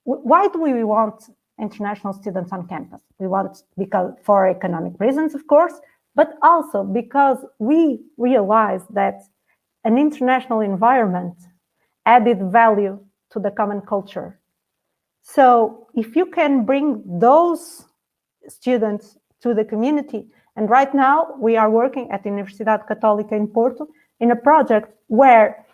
why do we want international students on campus? We want because for economic reasons, of course, but also because we realize that an international environment added value to the common culture. So if you can bring those students to the community, and right now we are working at Universidade Católica in Porto in a project where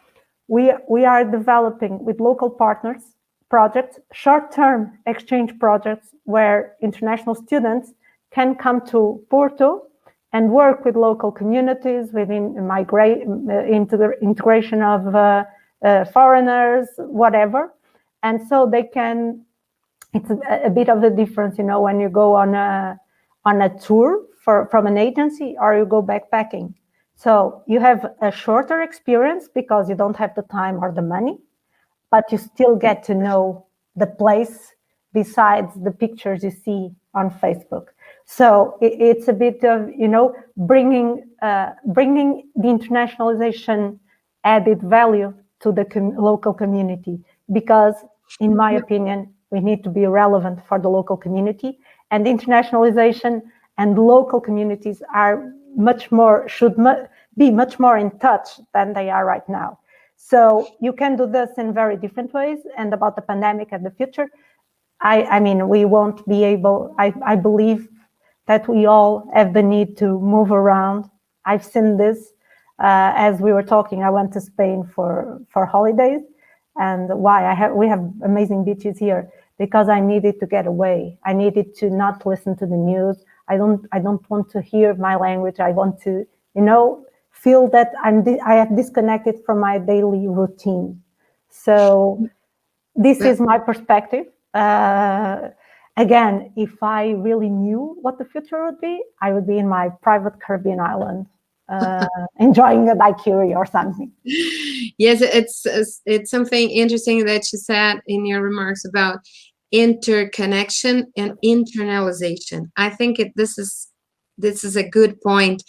we are developing with local partners projects, short-term exchange projects where international students can come to Porto and work with local communities within integration of foreigners, whatever. And so they can, it's a bit of a difference, when you go on a tour from an agency or you go backpacking. So you have a shorter experience because you don't have the time or the money, but you still get to know the place besides the pictures you see on Facebook. So it's a bit of, bringing the internationalization added value to the local community, because in my opinion, we need to be relevant for the local community, and internationalization and local communities are should be much more in touch than they are right now. So you can do this in very different ways. And about the pandemic and the future, I mean, we won't be able, I believe that we all have the need to move around. I've seen this as we were talking. I went to Spain for holidays, and why? We have amazing beaches here because I needed to get away. I needed to not listen to the news. I don't want to hear my language. I want to, feel that I have disconnected from my daily routine. So this is my perspective. Again, if I really knew what the future would be, I would be in my private Caribbean island, enjoying a daiquiri or something. Yes, it's something interesting that you said in your remarks about interconnection and internalization. I think this is a good point.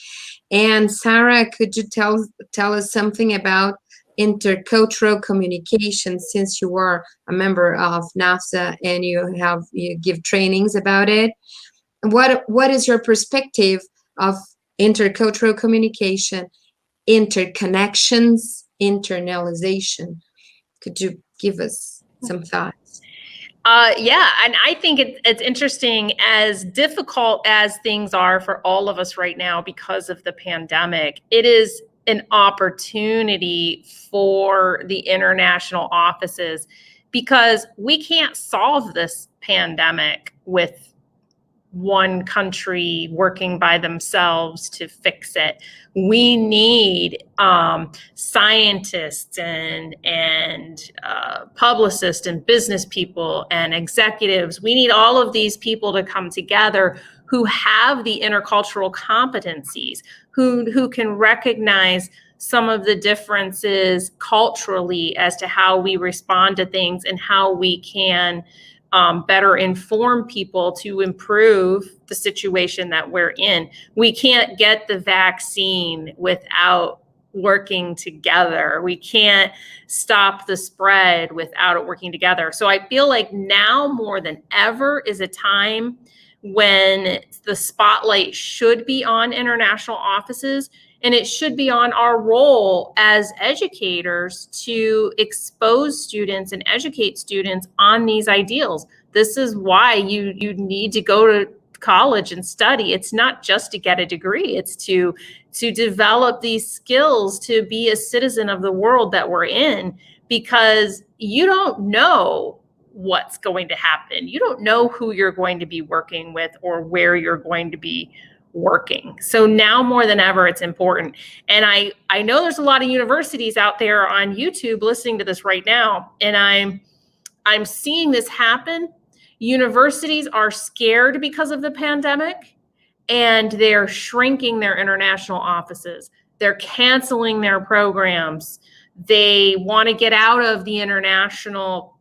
And Sarah, could you tell us something about intercultural communication, since you are a member of NAFSA and you give trainings about it? What is your perspective of intercultural communication, interconnections, internalization? Could you give us some thoughts? Yeah, and I think it's interesting, as difficult as things are for all of us right now because of the pandemic, it is an opportunity for the international offices, because we can't solve this pandemic with one country working by themselves to fix it. We need scientists and publicists and business people and executives. We need all of these people to come together who have the intercultural competencies, who can recognize some of the differences culturally as to how we respond to things and how we can better inform people to improve the situation that we're in. We can't get the vaccine without working together. We can't stop the spread without it working together. So I feel like now more than ever is a time when the spotlight should be on international offices, and it should be on our role as educators to expose students and educate students on these ideals. This is why you need to go to college and study. It's not just to get a degree. It's to develop these skills to be a citizen of the world that we're in, because you don't know what's going to happen. You don't know who you're going to be working with or where you're going to be working. So now more than ever, it's important. And I know there's a lot of universities out there on YouTube listening to this right now, and I'm seeing this happen. Universities are scared because of the pandemic, and they're shrinking their international offices. They're canceling their programs. They want to get out of the international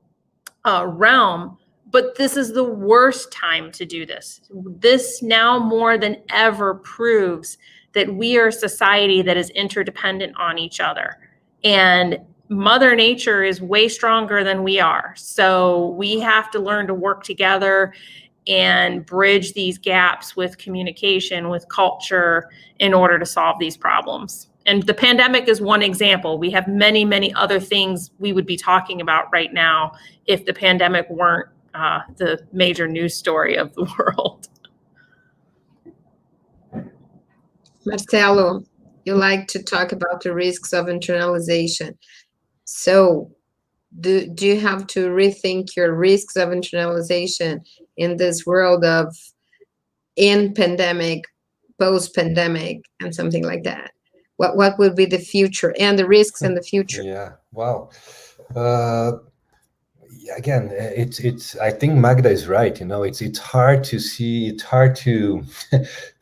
realm. But this is the worst time to do this. This now more than ever proves that we are a society that is interdependent on each other. And Mother Nature is way stronger than we are. So we have to learn to work together and bridge these gaps with communication, with culture, in order to solve these problems. And the pandemic is one example. We have many, many other things we would be talking about right now if the pandemic weren't the major news story of the world. Marcelo, you like to talk about the risks of internalization. So do you have to rethink your risks of internalization in this world of in pandemic, post-pandemic, and something like that? What would be the future and the risks in the future? Yeah, wow. Again, it's. I think Magda is right. You know, it's hard to see. It's hard to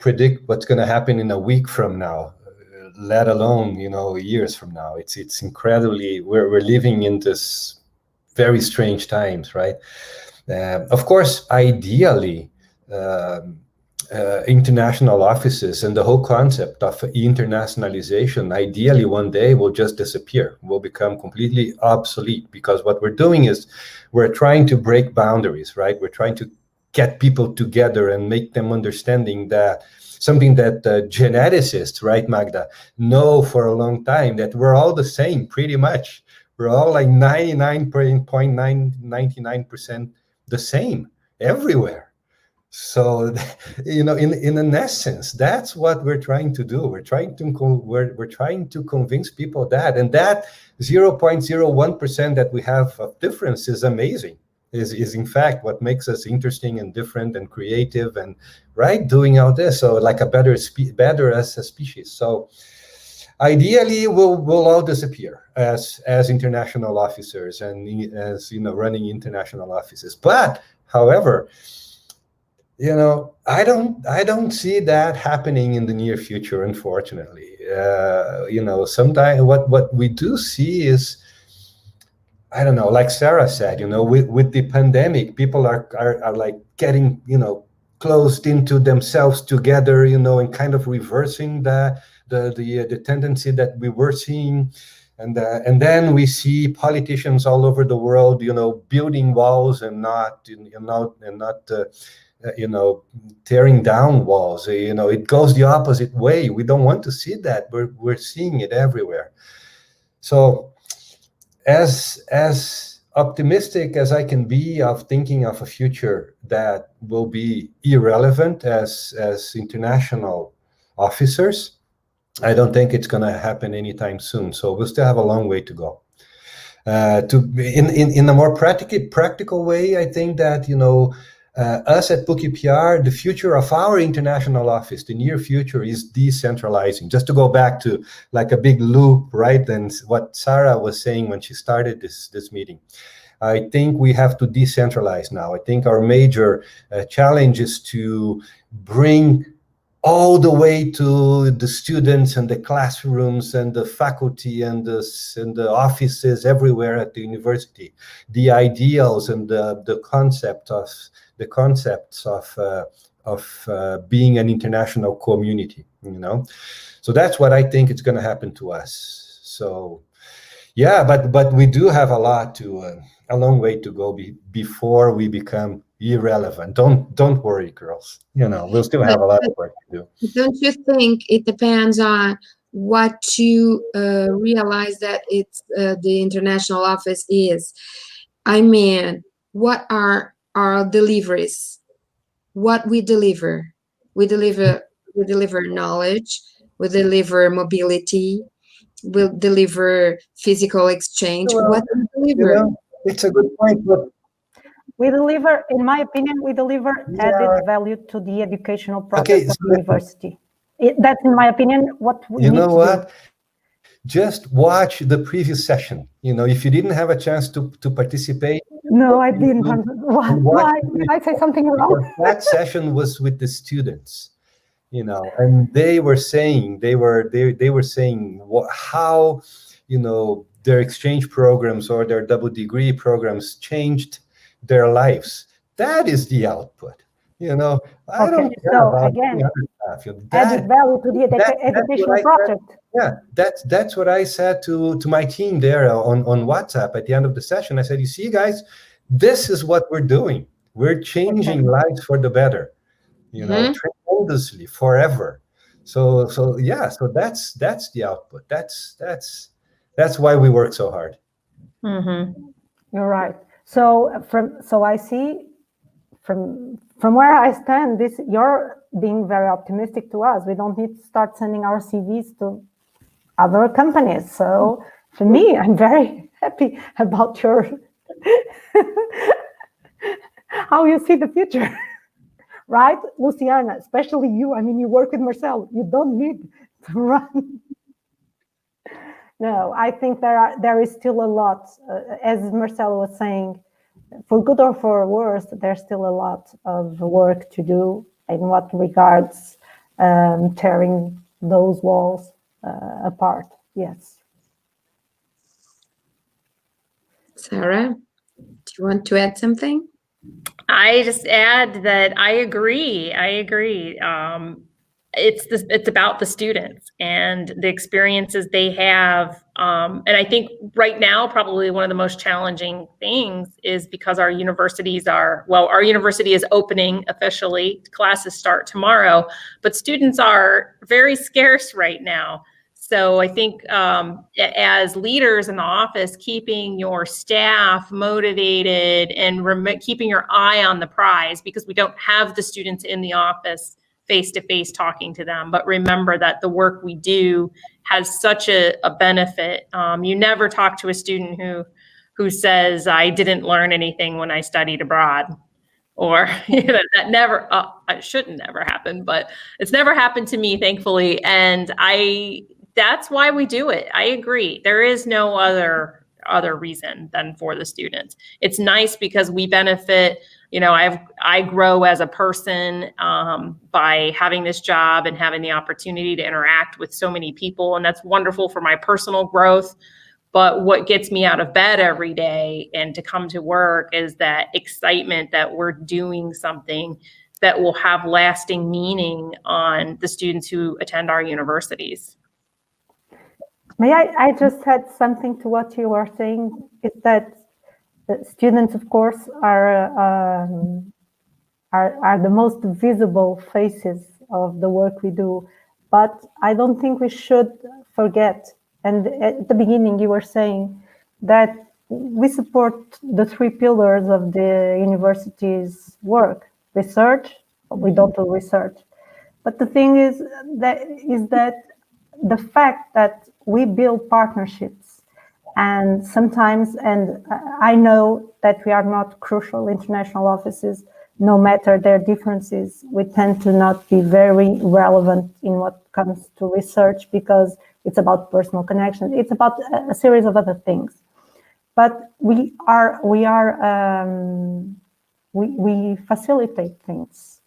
predict what's going to happen in a week from now, let alone years from now. It's incredibly. We're living in this very strange times, right? Of course, ideally, international offices and the whole concept of internationalization, ideally one day will just disappear, will become completely obsolete, because what we're doing is we're trying to break boundaries, right? We're trying to get people together and make them understanding that something that geneticists, right, Magda, know for a long time, that we're all the same, pretty much. We're all like 99.99% the same everywhere. So, in an essence, that's what we're trying to do. We're trying to convince people that, and that 0.01% that we have of difference is amazing. Is in fact what makes us interesting and different and creative, and right, doing all this. So like a better as a species. So ideally, we'll all disappear as international officers and as running international offices. But however, I don't see that happening in the near future, unfortunately. Sometimes what we do see is, I don't know, like Sarah said, with the pandemic, people are like getting, closed into themselves together, and kind of reversing the tendency that we were seeing. And then we see politicians all over the world, building walls and not tearing down walls. It goes the opposite way. We don't want to see that. We're seeing it everywhere. So as optimistic as I can be of thinking of a future that will be irrelevant as international officers. I don't think it's going to happen anytime soon. So we'll still have a long way to go. In a more practical way, I think that, you know, us at PUCPR, the future of our international office, the near future, is decentralizing. Just to go back to like a big loop, right? And what Sarah was saying when she started this meeting. I think we have to decentralize now. I think our major challenge is to bring all the way to the students and the classrooms and the faculty and the offices everywhere at the university, the ideals and the concepts of being an international community, you know. So that's what I think is going to happen to us. So yeah, but we do have a long way to go before we become irrelevant. Don't worry, girls. You know, we'll still have a lot of work to do. Don't you think it depends on what you realize that it's the international office is? I mean, what are our deliveries? What we deliver? We deliver knowledge. We deliver mobility. We'll deliver physical exchange. Well, what do we deliver? You know, it's a good point, but we deliver, in my opinion, we deliver added value to the educational process of the university. That's, in my opinion, what we need to do. You know what? Just watch the previous session. You know, if you didn't have a chance to participate. No, I didn't. Why? Did I say something wrong? That session was with the students. You know, and they were saying how, you know, their exchange programs or their double degree programs changed their lives. That is the output. You know, I don't care about again, stuff. Added value to the educational project. Yeah, that's what I said to my team there on WhatsApp at the end of the session. I said, you see, guys, this is what we're doing. We're changing lives for the better. You know, tremendously, forever. So yeah, so that's the output. That's why we work so hard. You're right. So I see from where I stand, you're being very optimistic to us. We don't need to start sending our CVs to other companies. So for me, I'm very happy about your how you see the future. Right, Luciana, especially you. I mean, you work with Marcelo. You don't need to run. No, I think there is still a lot, as Marcelo was saying, for good or for worse, there's still a lot of work to do in what regards tearing those walls apart. Yes. Sarah, do you want to add something? I just add that I agree. It's about the students and the experiences they have. And I think right now, probably one of the most challenging things is because our university is opening officially. Classes start tomorrow, but students are very scarce right now. So I think as leaders in the office, keeping your staff motivated and keeping your eye on the prize, because we don't have the students in the office face-to-face talking to them. But remember that the work we do has such a benefit. You never talk to a student who says, I didn't learn anything when I studied abroad. Or that never, it shouldn't never happen, but it's never happened to me, thankfully. And that's why we do it. I agree. There is no other reason than for the students. It's nice because we benefit. You know, I grow as a person by having this job and having the opportunity to interact with so many people, and that's wonderful for my personal growth. But what gets me out of bed every day and to come to work is that excitement that we're doing something that will have lasting meaning on the students who attend our universities. May I just add something to what you were saying? Is that students, of course, are the most visible faces of the work we do, but I don't think we should forget. And at the beginning, you were saying that we support the three pillars of the university's work. Research, we don't do research. But the thing is that the fact that we build partnerships, and sometimes, and I know that we are not crucial international offices, no matter their differences, we tend to not be very relevant in what comes to research because it's about personal connection. It's about a series of other things. But we facilitate things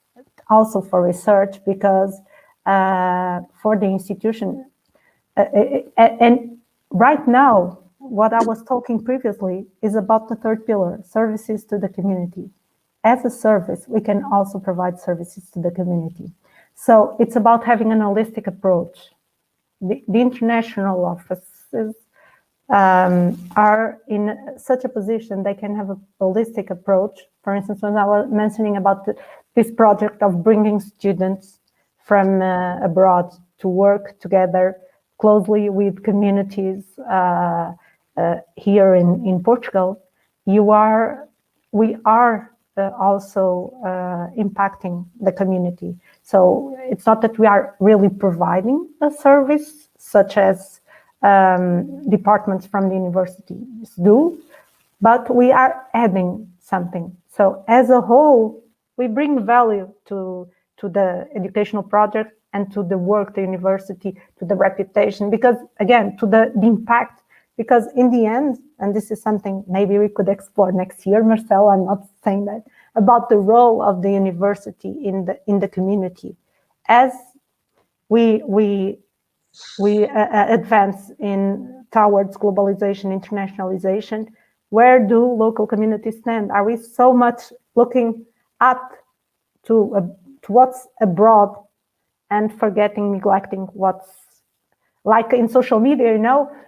also for research because for the institution, and right now, what I was talking previously is about the third pillar, services to the community. As a service, we can also provide services to the community. So it's about having an holistic approach. The international offices are in such a position they can have a holistic approach. For instance, when I was mentioning about this project of bringing students from abroad to work together closely with communities here in Portugal, we are also impacting the community. So it's not that we are really providing a service such as departments from the universities do, but we are adding something. So as a whole, we bring value to the educational project and to the work, the university, to the reputation, because again, to the impact, because in the end, and this is something maybe we could explore next year, Marcelo, I'm not saying that, about the role of the university in the community. As we advance towards globalization, internationalization, where do local communities stand? Are we so much looking up to what's abroad and neglecting what's, like in social media,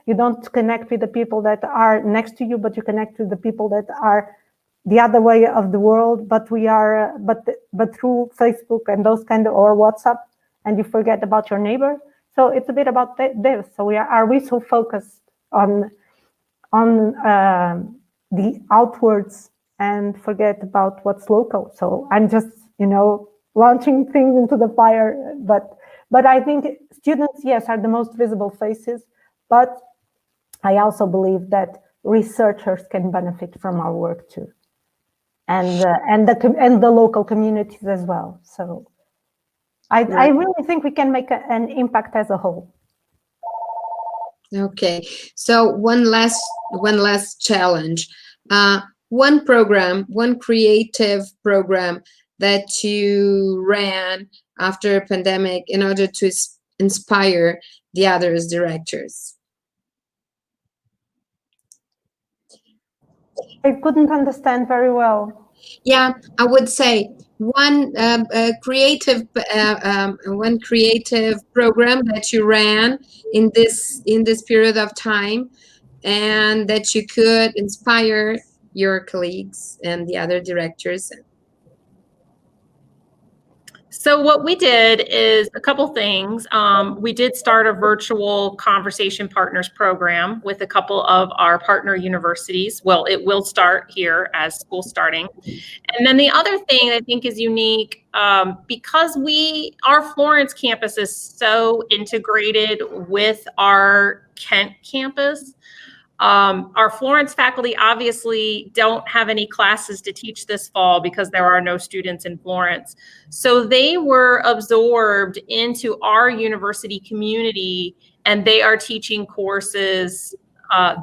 you don't connect with the people that are next to you, but you connect with the people that are the other way of the world, but through Facebook and those or WhatsApp, and you forget about your neighbor. So it's a bit about this. So are we so focused on the outwards and forget about what's local? So I'm just, launching things into the fire, but I think students, yes, are the most visible faces, but I also believe that researchers can benefit from our work too, and the local communities as well. So I really think we can make an impact as a whole. Okay, so one last challenge. One creative program that you ran after a pandemic in order to inspire the others directors. I couldn't understand very well. Yeah, I would say one creative program that you ran in this period of time, and that you could inspire your colleagues and the other directors. So what we did is a couple things. We did start a virtual conversation partners program with a couple of our partner universities. Well, it will start here as school starting. And then the other thing I think is unique, because our Florence campus is so integrated with our Kent campus. Our Florence faculty obviously don't have any classes to teach this fall because there are no students in Florence. So they were absorbed into our university community, and they are teaching courses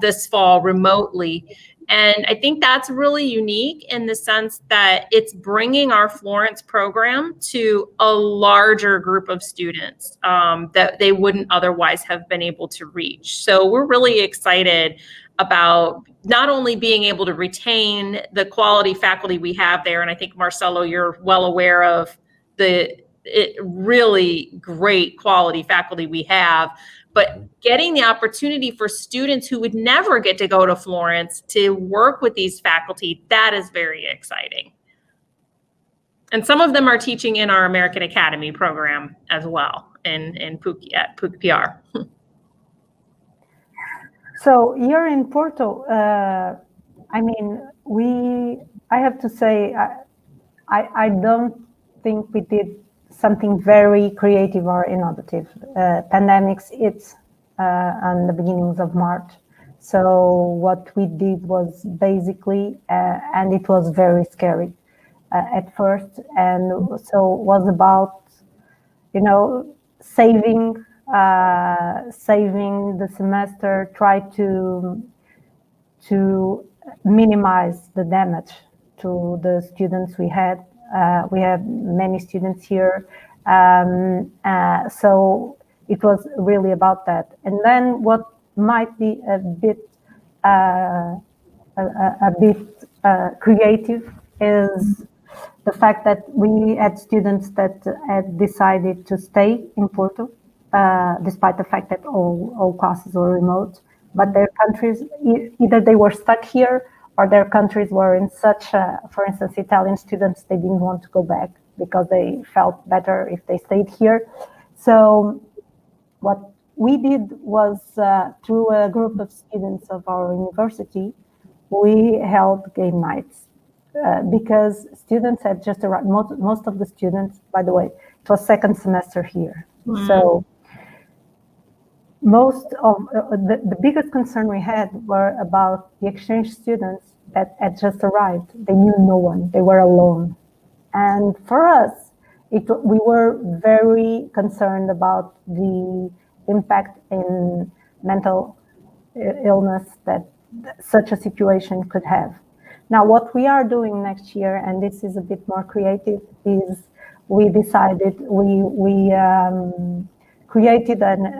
this fall remotely. And I think that's really unique in the sense that it's bringing our Florence program to a larger group of students that they wouldn't otherwise have been able to reach. So we're really excited about not only being able to retain the quality faculty we have there, and I think, Marcelo, you're well aware of the really great quality faculty we have, but getting the opportunity for students who would never get to go to Florence to work with these faculty, that is very exciting. And some of them are teaching in our American Academy program as well in PUCPR. So here in Porto, I mean, I have to say, I don't think we did something very creative or innovative. Pandemics, it's on the beginnings of March. So what we did was basically, and it was very scary at first, and so was about, saving the semester, try to minimize the damage to the students we had. We have many students here, so it was really about that. And then what might be a bit creative is the fact that we had students that had decided to stay in Porto, despite the fact that all classes were remote. But their countries, either they were stuck here or their countries were in such, for instance, Italian students, they didn't want to go back because they felt better if they stayed here. So what we did was, through a group of students of our university, we held game nights. Because students had just arrived, most of the students, by the way, it was second semester here. Mm. So most of the biggest concern we had were about the exchange students that had just arrived. They knew no one, they were alone. And for us, we were very concerned about the impact in mental illness that such a situation could have. Now, what we are doing next year, and this is a bit more creative, is we decided we created an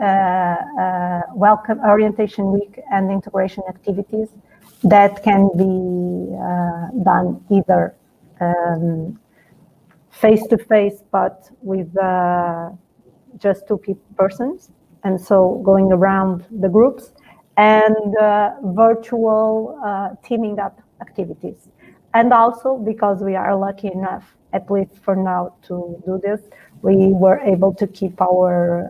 welcome orientation week and integration activities that can be done either face-to-face, but with just two persons, and so going around the groups, and virtual teaming up activities. And also, because we are lucky enough, at least for now, to do this, we were able to keep our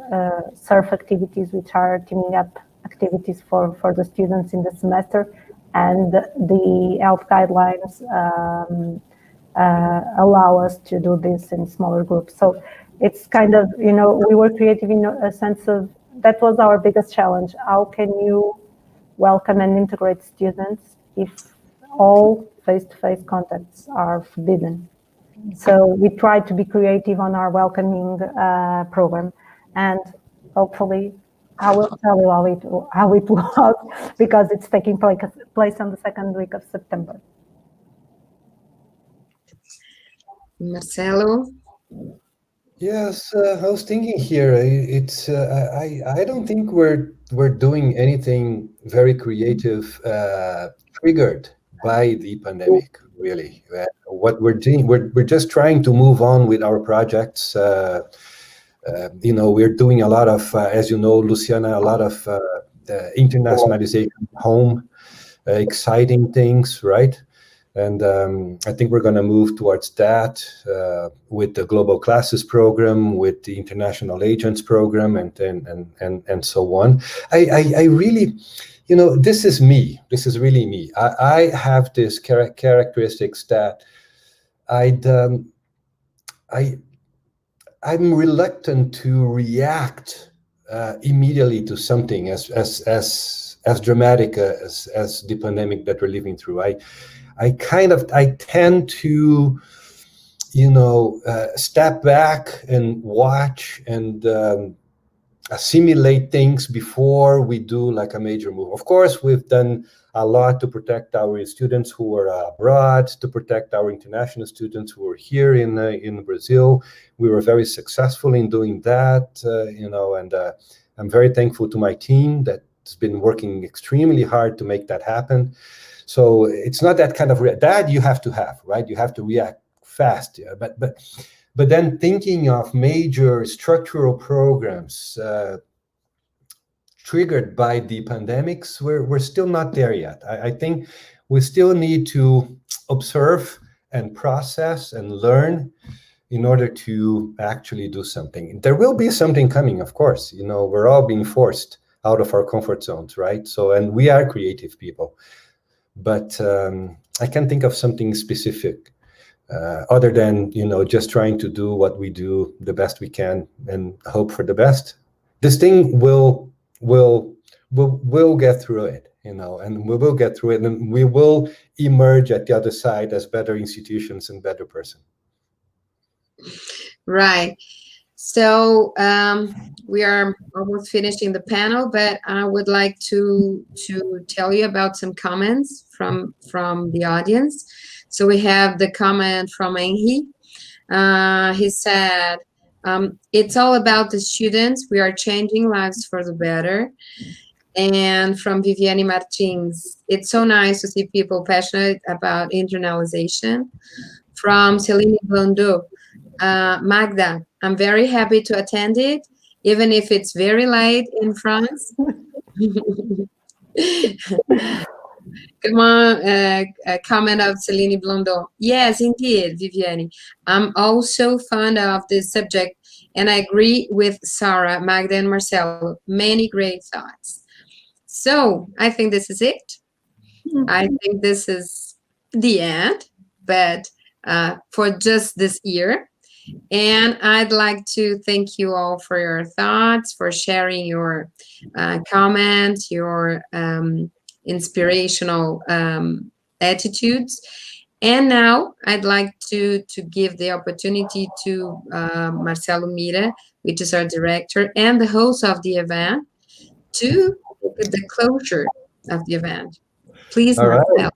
surf activities, which are teaming up activities for the students in the semester, and the health guidelines allow us to do this in smaller groups. So it's kind of, we were creative in a sense of, that was our biggest challenge. How can you welcome and integrate students if all face-to-face contacts are forbidden? So we tried to be creative on our welcoming program, and hopefully I will tell you how it was, because it's taking place on the second week of September. Marcelo? Yes, I was thinking here. It's I don't think we're doing anything very creative, triggered by the pandemic. Really, what we're doing, we're just trying to move on with our projects. We're doing a lot of, as you know, Luciana, a lot of internationalization, home, exciting things, right? And I think we're going to move towards that with the Global Classes program, with the International Agents program, and so on. I really, this is me. This is really me. I have this characteristics that I'm reluctant to react immediately to something as dramatic as the pandemic that we're living through. I tend to, step back and watch and assimilate things before we do like a major move. Of course, we've done a lot to protect our students who are abroad, to protect our international students who are here in Brazil. We were very successful in doing that, and I'm very thankful to my team that's been working extremely hard to make that happen. So it's not that kind of that you have to have, right? You have to react fast, yeah. But then thinking of major structural programs triggered by the pandemics, we're still not there yet. I think we still need to observe and process and learn in order to actually do something. There will be something coming, of course. We're all being forced. out of our comfort zones, right? So, and we are creative people, but I can't think of something specific other than, you know, just trying to do what we do the best we can and hope for the best. This thing will get through it, you know, and we will get through it, and we will emerge at the other side as better institutions and better person. Right. So we are almost finishing the panel, but I would like to tell you about some comments from the audience. So we have the comment from Henry. He said, it's all about the students. We are changing lives for the better. And from Viviane Martins, it's so nice to see people passionate about internalization. From Celine Blondeau, Magda, I'm very happy to attend it, even if it's very late in France. Come on, a comment of Celine Blondeau. Yes, indeed, Viviane. I'm also fond of this subject, and I agree with Sarah, Magda, and Marcelo. Many great thoughts. So I think this is it. I think this is the end, but for just this year. And I'd like to thank you all for your thoughts, for sharing your comments, your inspirational attitudes. And now I'd like to give the opportunity to Marcelo Mira, which is our director and the host of the event, to the closure of the event. Please, All Marcelo. right.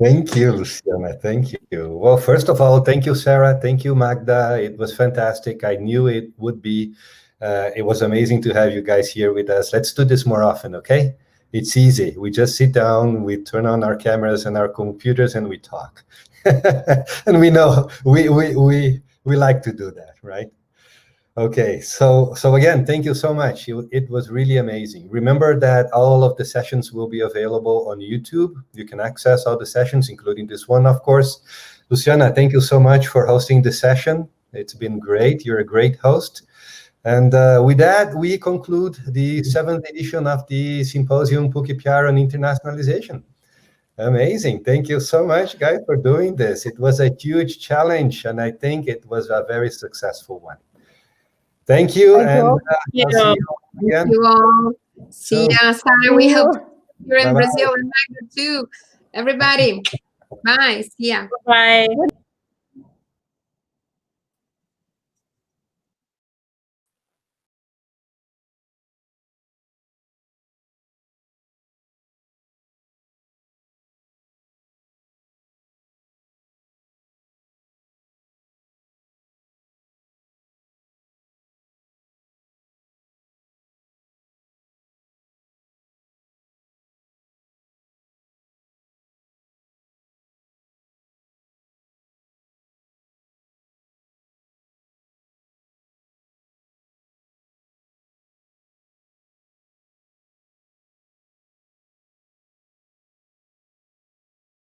Thank you, Luciana. Thank you. Well, first of all, thank you, Sarah. Thank you, Magda. It was fantastic. I knew it would be. It was amazing to have you guys here with us. Let's do this more often, okay? It's easy. We just sit down, we turn on our cameras and our computers, and we talk. And we know we like to do that, right? Okay, so again, thank you so much. It was really amazing. Remember that all of the sessions will be available on YouTube. You can access all the sessions, including this one, of course. Luciana, thank you so much for hosting the session. It's been great. You're a great host. And with that, we conclude the 7th edition of the Symposium PUCPR on Internationalization. Amazing. Thank you so much, guys, for doing this. It was a huge challenge, and I think it was a very successul one. Thank you, and I'll see you again. Thank you all. See ya, Sarah. We hope you're in Brazil and Magda too. Everybody, bye. See ya. Bye.